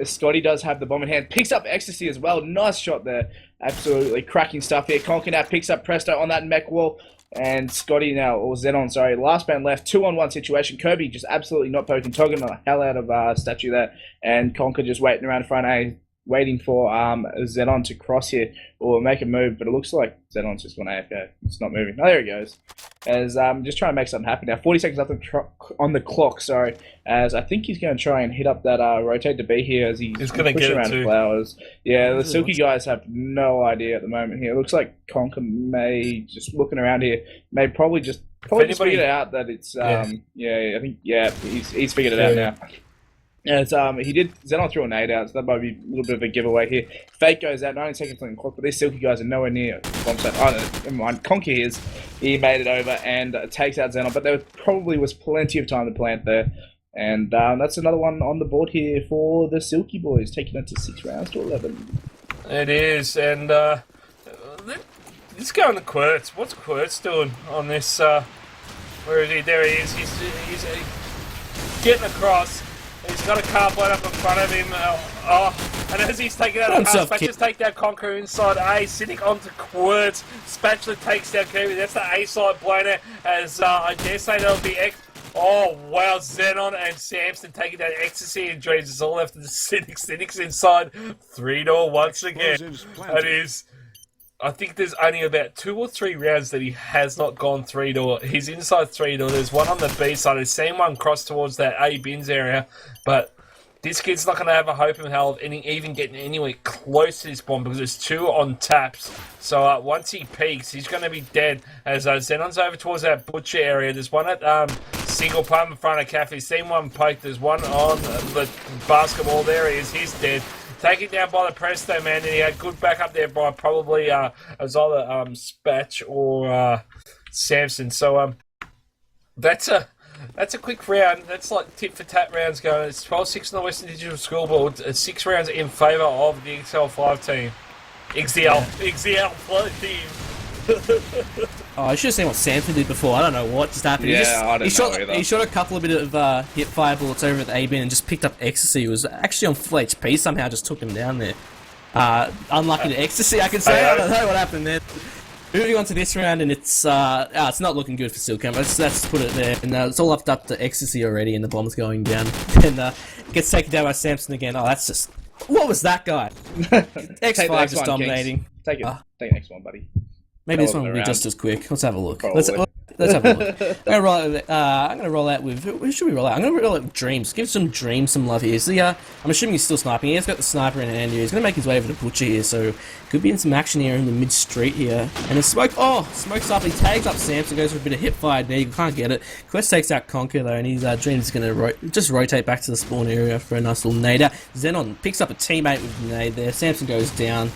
Scotty does have the bomb in hand. Picks up Ecstasy as well. Nice shot there. Absolutely cracking stuff here. Conker now picks up Presto on that mech wall. And Scotty now, or Xenon, sorry, last man left, 2-on-1 situation. Kirby just absolutely not poking, togging the hell out of Statue there. And Conker just waiting around front A, waiting for Xenon to cross here or make a move. But it looks like Xenon's just gone AFK. It's not moving. Oh, there he goes. As just trying to make something happen now. 40 seconds left on the clock, sorry. As I think he's going to try and hit up that rotate to B here as he's going to get around flowers. Yeah, the Silky guys have no idea at the moment here. It looks like Conker may, just looking around here, may probably just figured out that it's, I think, he's figured it out now. And he did, Xenon threw a nade out, so that might be a little bit of a giveaway here. Fake goes out, 19 seconds on the clock, but these Silky guys are nowhere near bomb set. Oh, no, never mind. Conker is, he made it over and takes out Xenon, but there probably was plenty of time to plant there. And that's another one on the board here for the Silky boys, taking it to 6 rounds to 11. It is, and let's go on to Quirtz. What's Quirtz doing on this? Where is he? There he is. He's getting across. He's got a car blown up in front of him. And as he's taking out the car, Spatula take down Conker inside A. Cynic onto Quirtz. Spatula takes down Kirby. That's the A side blown out. As I dare say that'll be X. Oh wow, Xenon and Samson taking down Ecstasy and Dreams. It's all left to the Cynic. Cynic's inside 3-door once again. That is. I think there's only about 2 or 3 rounds that he has not gone 3-door. He's inside 3-door. There's one on the B side. I've seen one cross towards that A bins area, but this kid's not going to have a hope in hell of even getting anywhere close to this bomb because there's 2 on taps. So once he peaks, he's going to be dead. As Xenon's over towards that butcher area, there's one at single pump in front of Cafe. Seen one poke. There's one on the basketball. There he is. He's dead. Taken down by the Presto, man, and he had good backup there by probably it was either Spatch or Samson. So that's a quick round. That's like tit for tat rounds going. It's 12-6 on the Western Digital Scoreboard. It's 6 rounds in favour of the eXile5 team. eXile5 team. Oh, I should have seen what Samson did before. I don't know what just happened. I don't know either. He shot a couple of bit of hip fire bullets over at the A-bin and just picked up Ecstasy. He was actually on full HP, somehow just took him down there. Unlucky to Ecstasy, I can say. I don't know what happened there. Moving on to this round, and it's not looking good for Silky. Let's put it there. And it's all up to Ecstasy already, and the bomb's going down. And gets taken down by Samson again. Oh, that's just... What was that guy? X5 just dominating. Take it. Take the next one, buddy. Maybe this one will be just as quick. Let's have a look. Let's have a look. I'm going to roll out with... Who should we roll out? I'm going to roll out with Dreams. Give some Dreams some love here. So, I'm assuming he's still sniping. He has got the sniper in hand here. He's going to make his way over to Butcher here. So, could be in some action here in the mid-street here. And the smoke... Oh! Smokes up. He tags up Samson. Goes for a bit of hip-fire there. You can't get it. Quest takes out Conquer, though. And he's Dreams is going to just rotate back to the spawn area for a nice little nade out. Xenon picks up a teammate with the nade there. Samson goes down.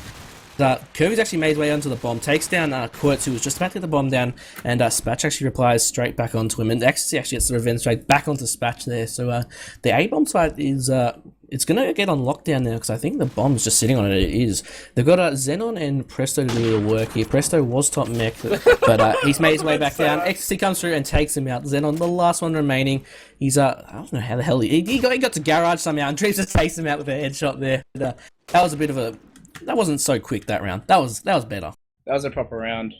Kirby's actually made his way onto the bomb, takes down Quirtz, who was just about to get the bomb down, and Spatch actually replies straight back onto him, and Ecstasy actually gets the revenge straight back onto Spatch there. So the A-bomb side is it's going to get on lockdown now, because I think the bomb's just sitting on it. It is. They've got Xenon and Presto to do the work here. Presto was top mech, but he's made his way back down. Ecstasy comes through and takes him out. Xenon, the last one remaining. He's I don't know how the hell he got to garage somehow, and Dreams just takes him out with a headshot there. That was a bit of a... That wasn't so quick, that round. That was better. That was a proper round.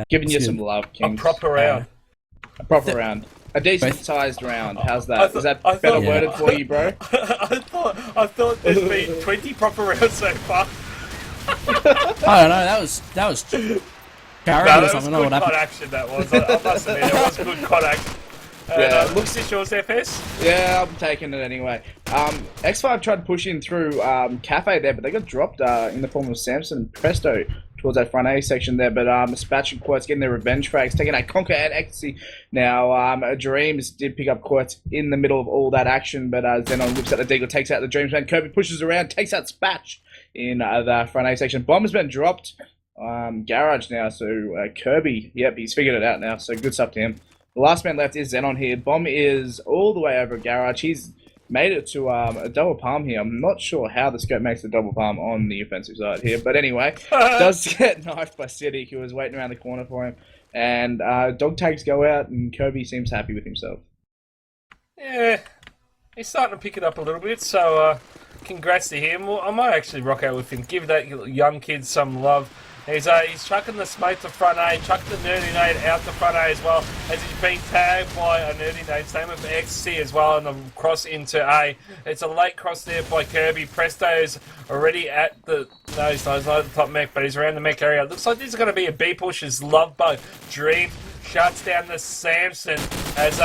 Giving you some love, Kinkz. A proper round. A proper round. A decent-sized round. How's that? Is that better worded for you, bro? I thought there's been 20 proper rounds so far. I don't know. That was charity or something. That was good COD action, that was. I must admit, it was good COD action. Looks this yours, FS? Yeah, I'm taking it anyway. X5 tried to push in through Cafe there, but they got dropped in the form of Samson and Presto towards that front A section there. But Spatch and Quirtz getting their revenge frags, taking out Conquer and Ecstasy. Now, Dreams did pick up Quirtz in the middle of all that action, but Xenon whips out the Deagle, takes out the Dreams man. Kirby pushes around, takes out Spatch in the front A section. Bomb has been dropped. Garage now, so Kirby, yep, he's figured it out now, so good stuff to him. The last man left is Xenon here. Bomb is all the way over Garage. He's made it to a double palm here. I'm not sure how the scope makes the double palm on the offensive side here. But anyway, does get knifed by City, who was waiting around the corner for him. And dog tags go out, and Kirby seems happy with himself. Yeah, he's starting to pick it up a little bit. So congrats to him. Well, I might actually rock out with him. Give that young kid some love. He's chucking the smoke to front A, chucked the nerdy nade out to front A as well, as he's being tagged by a nerdy nade, same with Ecstasy as well, and the cross into A. It's a late cross there by Kirby. Presto's already at the... No, he's not at the top mech, but he's around the mech area. Looks like this is going to be a B push. His love bug. Dream shuts down the Samson as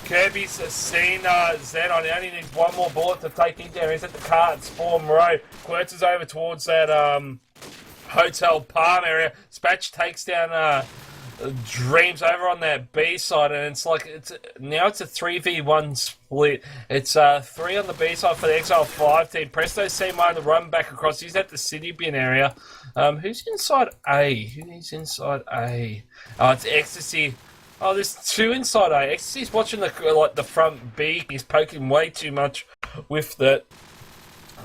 Kirby's seen Xenon. He only needs one more bullet to take him down. He's at the car at Spawn Road. Quirtz is over towards that... Hotel Palm area. Spatch takes down Dreams over on that B side, and it's like now it's a 3v1 split. It's 3 on the B side for the eXile5 team. Presto's seen one to run back across. He's at the city bin area. Who's inside A? Who's inside A? Oh, it's Ecstasy. Oh, there's 2 inside A. Ecstasy's watching the front B. He's poking way too much with that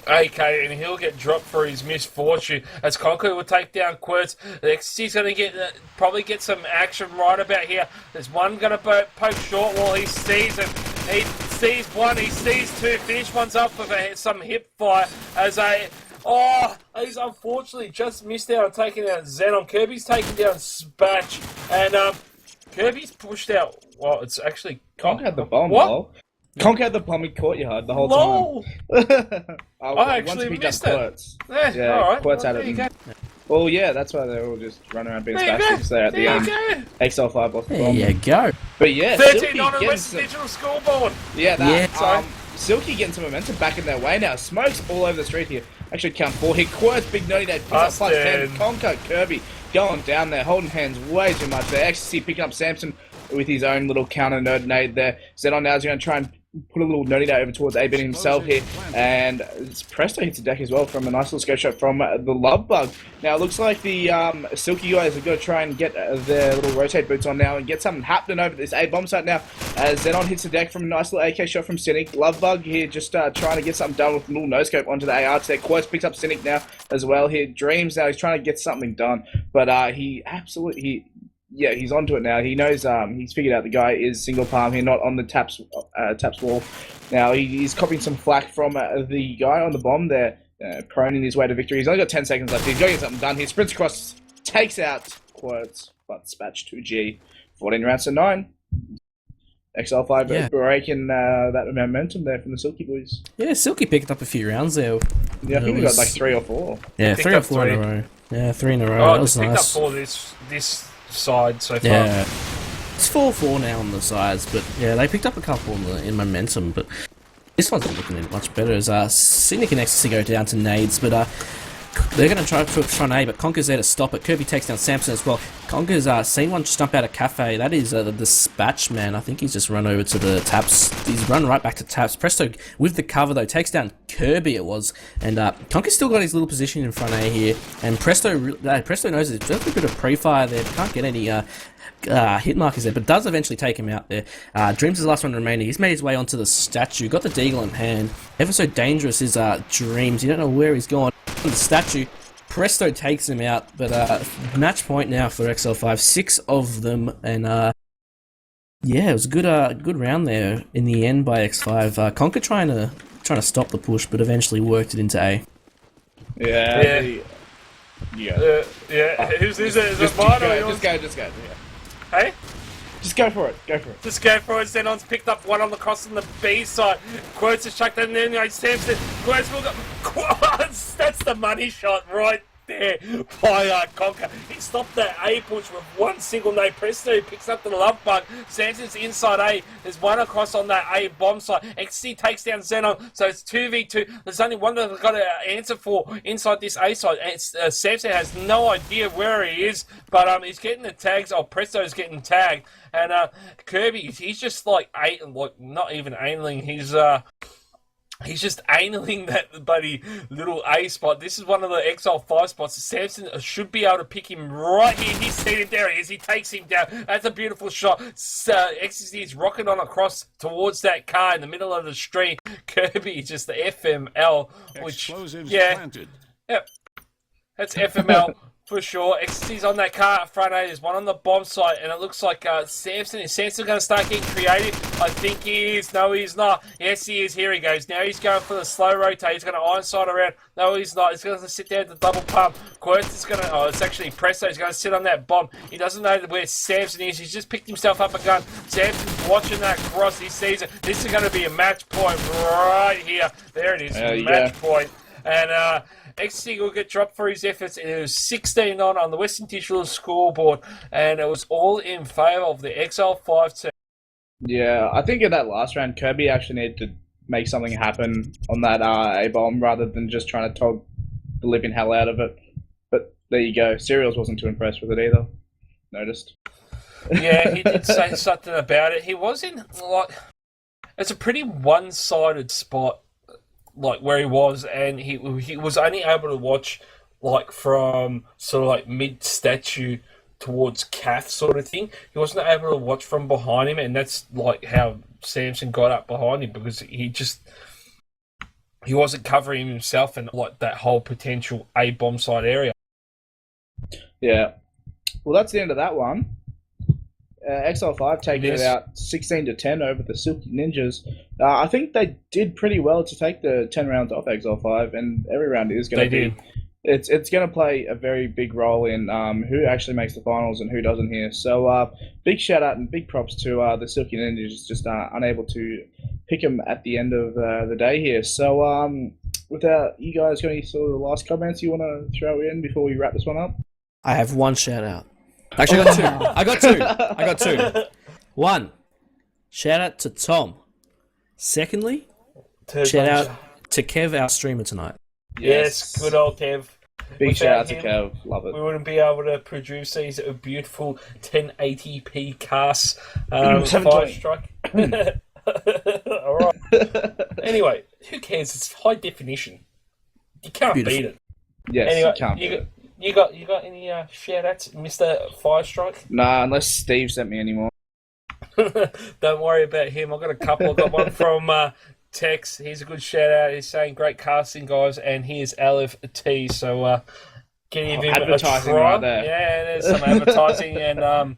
AK, and he'll get dropped for his misfortune as Conquer will take down Quirtz. Ecstasy's going to probably get some action right about here. There's one going to poke short wall. He sees him. He sees one. He sees 2. Finish one's up with some hip fire as he's unfortunately just missed out on taking out Xenon. Kirby's taking down Spatch, and Kirby's pushed out. Well, it's actually Conquer had the bomb. What? Lol. Conquer had the plumbing courtyard the whole time. I actually missed it. Yeah, Quirtz. alright. Quirtz had There you it. go. Well, yeah, that's why they're all just running around being There you spastics there at the go. There you go. eXile5 off the There bomb. you go. But yeah, 13 Silky on a getting Western some, Digital scoreboard. yeah, that. Yeah. Silky getting some momentum back in their way now. Smokes all over the street here. Actually, count 4 hit. Quirts, big 90 day, picks up plus 10. Conker, Kirby going down there, holding hands way too much there. Ecstasy picking up Samson with his own little counter nerd nade there. Zenon now is going to try and put a little nerdy day over towards A-Bin himself here, and Presto hits the deck as well from a nice little scope shot from the Love Bug. Now it looks like the Silky guys have got to try and get their little rotate boots on now and get something happening over this A-bomb site now, as Zenon hits the deck from a nice little AK shot from Cynic. Love Bug here just trying to get something done with a little no-scope onto the AR deck. Quotes picks up Cynic now as well here. Dreams now, he's trying to get something done, but yeah, he's onto it now. He knows he's figured out the guy is single palm here, not on the taps wall. Now he's copying some flack from the guy on the bomb there, proning his way to victory. He's only got 10 seconds left. He's got to get something done. He sprints across, takes out Quirts, but dispatch 2G. 14 rounds to 9. eXile5 breaking that momentum there from the Silky boys. Yeah, Silky picked up a few rounds there. Yeah, I think we got like 3 or 4. Yeah, 3 or 4 in a row. Yeah, 3 in a row. That was picked nice. up 4 this side so far. Yeah, it's 4-4 now on the sides, but yeah, they picked up a couple in momentum, but this one's not looking much better as Cynic and Ecstasy go down to nades, but they're going to try for front A, but Conker's there to stop it. Kirby takes down Samson as well. Conker's seen one just jump out of Cafe. That is the dispatch man. I think he's just run over to the taps. He's run right back to taps. Presto with the cover though takes down Kirby. It was, and Conker's still got his little position in front A here. And Presto knows there's a bit of pre-fire there. Can't get any hit markers there, but does eventually take him out there. Dreams is the last one remaining. He's made his way onto the statue. Got the deagle in hand. Ever so dangerous is Dreams. You don't know where he's gone. The statue. Presto takes him out, but match point now for eXile5. 6 of them, and yeah, it was a good round there in the end by X5. Conker trying to stop the push, but eventually worked it into A. Yeah. Who's this? Just go. Yeah. Hey? Just go for it. Just go for it. Zenon's picked up one on the cross on the B side. Quotes is chucked in there. Samson. Quotes will go. Quotes! That's the money shot right there by Conker. He stopped that A push with one single nade. Presto picks up the Love Bug. Samson's inside A. There's one across on that A bomb site. XC takes down Zenon. So it's 2v2. There's only one that I've got to answer for inside this A side. And Samson has no idea where he is, but he's getting the tags. Oh, Presto's getting tagged. And Kirby, he's just like not even analing. He's just analing that bloody little A spot. This is one of the eXile5 spots. Samson should be able to pick him right here. He's seen there he is. He takes him down. That's a beautiful shot. Ecstasy is rocking on across towards that car in the middle of the street. Kirby just the FML, which planted. Yep, that's FML. For sure. Ecstasy's on that car at front A. There's one on the bomb site, and it looks like Samson. Is Samson going to start getting creative? I think he is. No, he's not. Yes, he is. Here he goes. Now he's going for the slow rotate. He's going to ironside around. No, he's not. He's going to sit there at the double pump. Quirts is going to... Oh, it's actually Presto. He's going to sit on that bomb. He doesn't know where Samson is. He's just picked himself up a gun. Samson's watching that cross. He sees it. This is going to be a match point right here. There it is. Match point. And... Ecstasy will get dropped for his efforts, and it was 16 on the Western Digital scoreboard, and it was all in favour of the eXile5 team. Yeah, I think in that last round, Kirby actually needed to make something happen on that A-bomb rather than just trying to tog the living hell out of it. But there you go. Serials wasn't too impressed with it either. Noticed. Yeah, he did say something about it. He was in, it's a pretty one-sided spot. Where he was, and he was only able to watch from sort of mid statue towards calf sort of thing. He wasn't able to watch from behind him, and that's how Samson got up behind him, because he wasn't covering himself in that whole potential A bomb site area. Yeah, well, that's the end of that one. eXile5 taking it out 16-10 over the Silky Ninjas. I think they did pretty well to take the 10 rounds off eXile5, and every round is going to be... It's going to play a very big role in who actually makes the finals and who doesn't here. So big shout out and big props to the Silky Ninjas, just unable to pick them at the end of the day here. So without you guys got any sort of last comments you want to throw in before we wrap this one up? I have one shout out. Actually, I got two. I got two. One, shout out to Tom. Secondly, shout out to Kev, our streamer tonight. Yes, good old Kev. Big shout out to him, Kev. Love it. We wouldn't be able to produce these beautiful 1080p casts. 720. Firestrike. All right. Anyway, who cares? It's high definition. You can't beat it. Yes, anyway, you can't beat it. You got any shout outs, Mr. Firestrike? Nah, unless Steve sent me any more. Don't worry about him. I've got a couple. I've got one from Tex. He's a good shout out. He's saying great casting, guys, and he is AEDT. So give him advertising a try. right there. Yeah, there's some advertising. And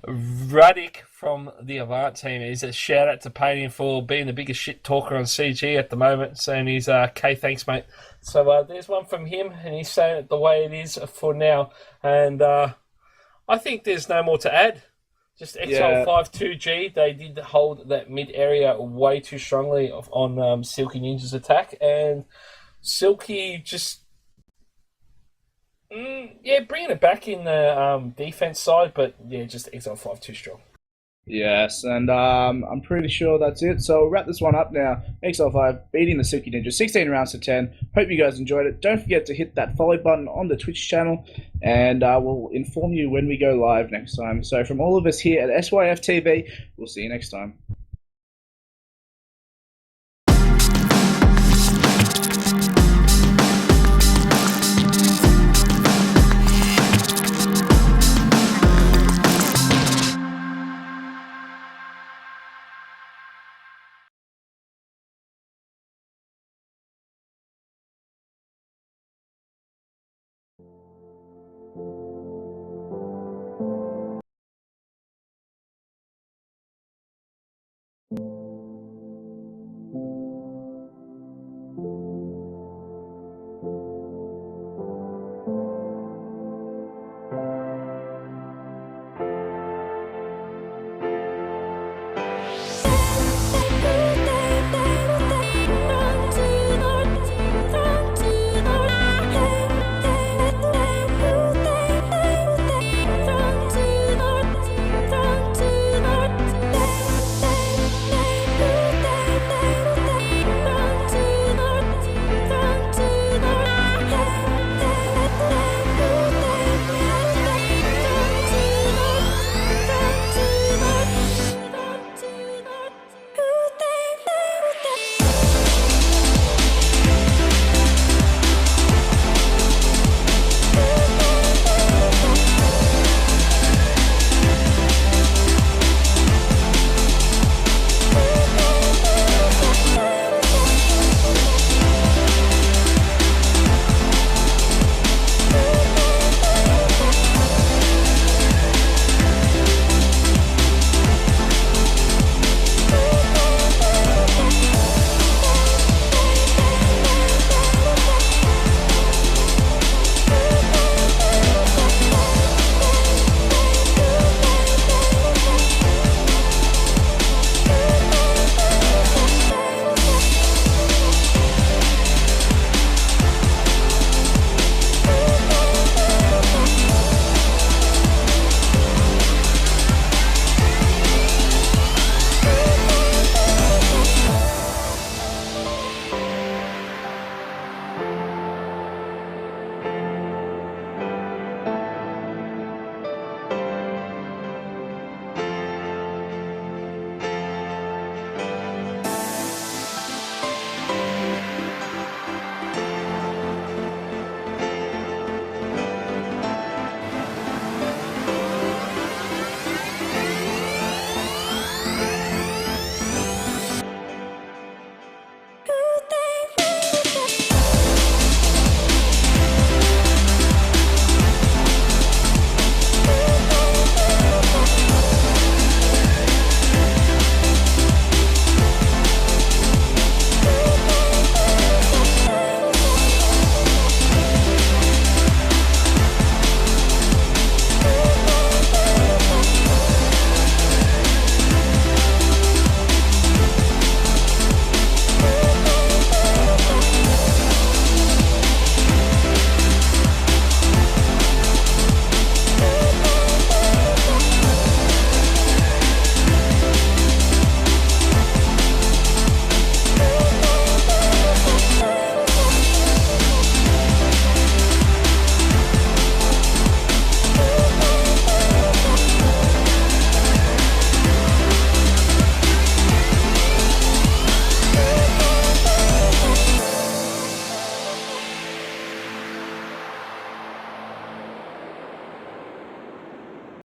Radic from the Avant team is a shout out to Payne for being the biggest shit talker on CG at the moment. Saying he's okay, thanks, mate. So there's one from him, and he's saying it the way it is for now. And I think there's no more to add. Just eXile5 2G, they did hold that mid area way too strongly on Silky Ninja's attack, and Silky just, bringing it back in the defense side, but yeah, just eXile5 too strong. Yes, and I'm pretty sure that's it. So we'll wrap this one up now. eXile5 beating the Silky Ninja 16 rounds to 10. Hope you guys enjoyed it. Don't forget to hit that follow button on the Twitch channel, and we'll inform you when we go live next time. So from all of us here at SYF TV, we'll see you next time.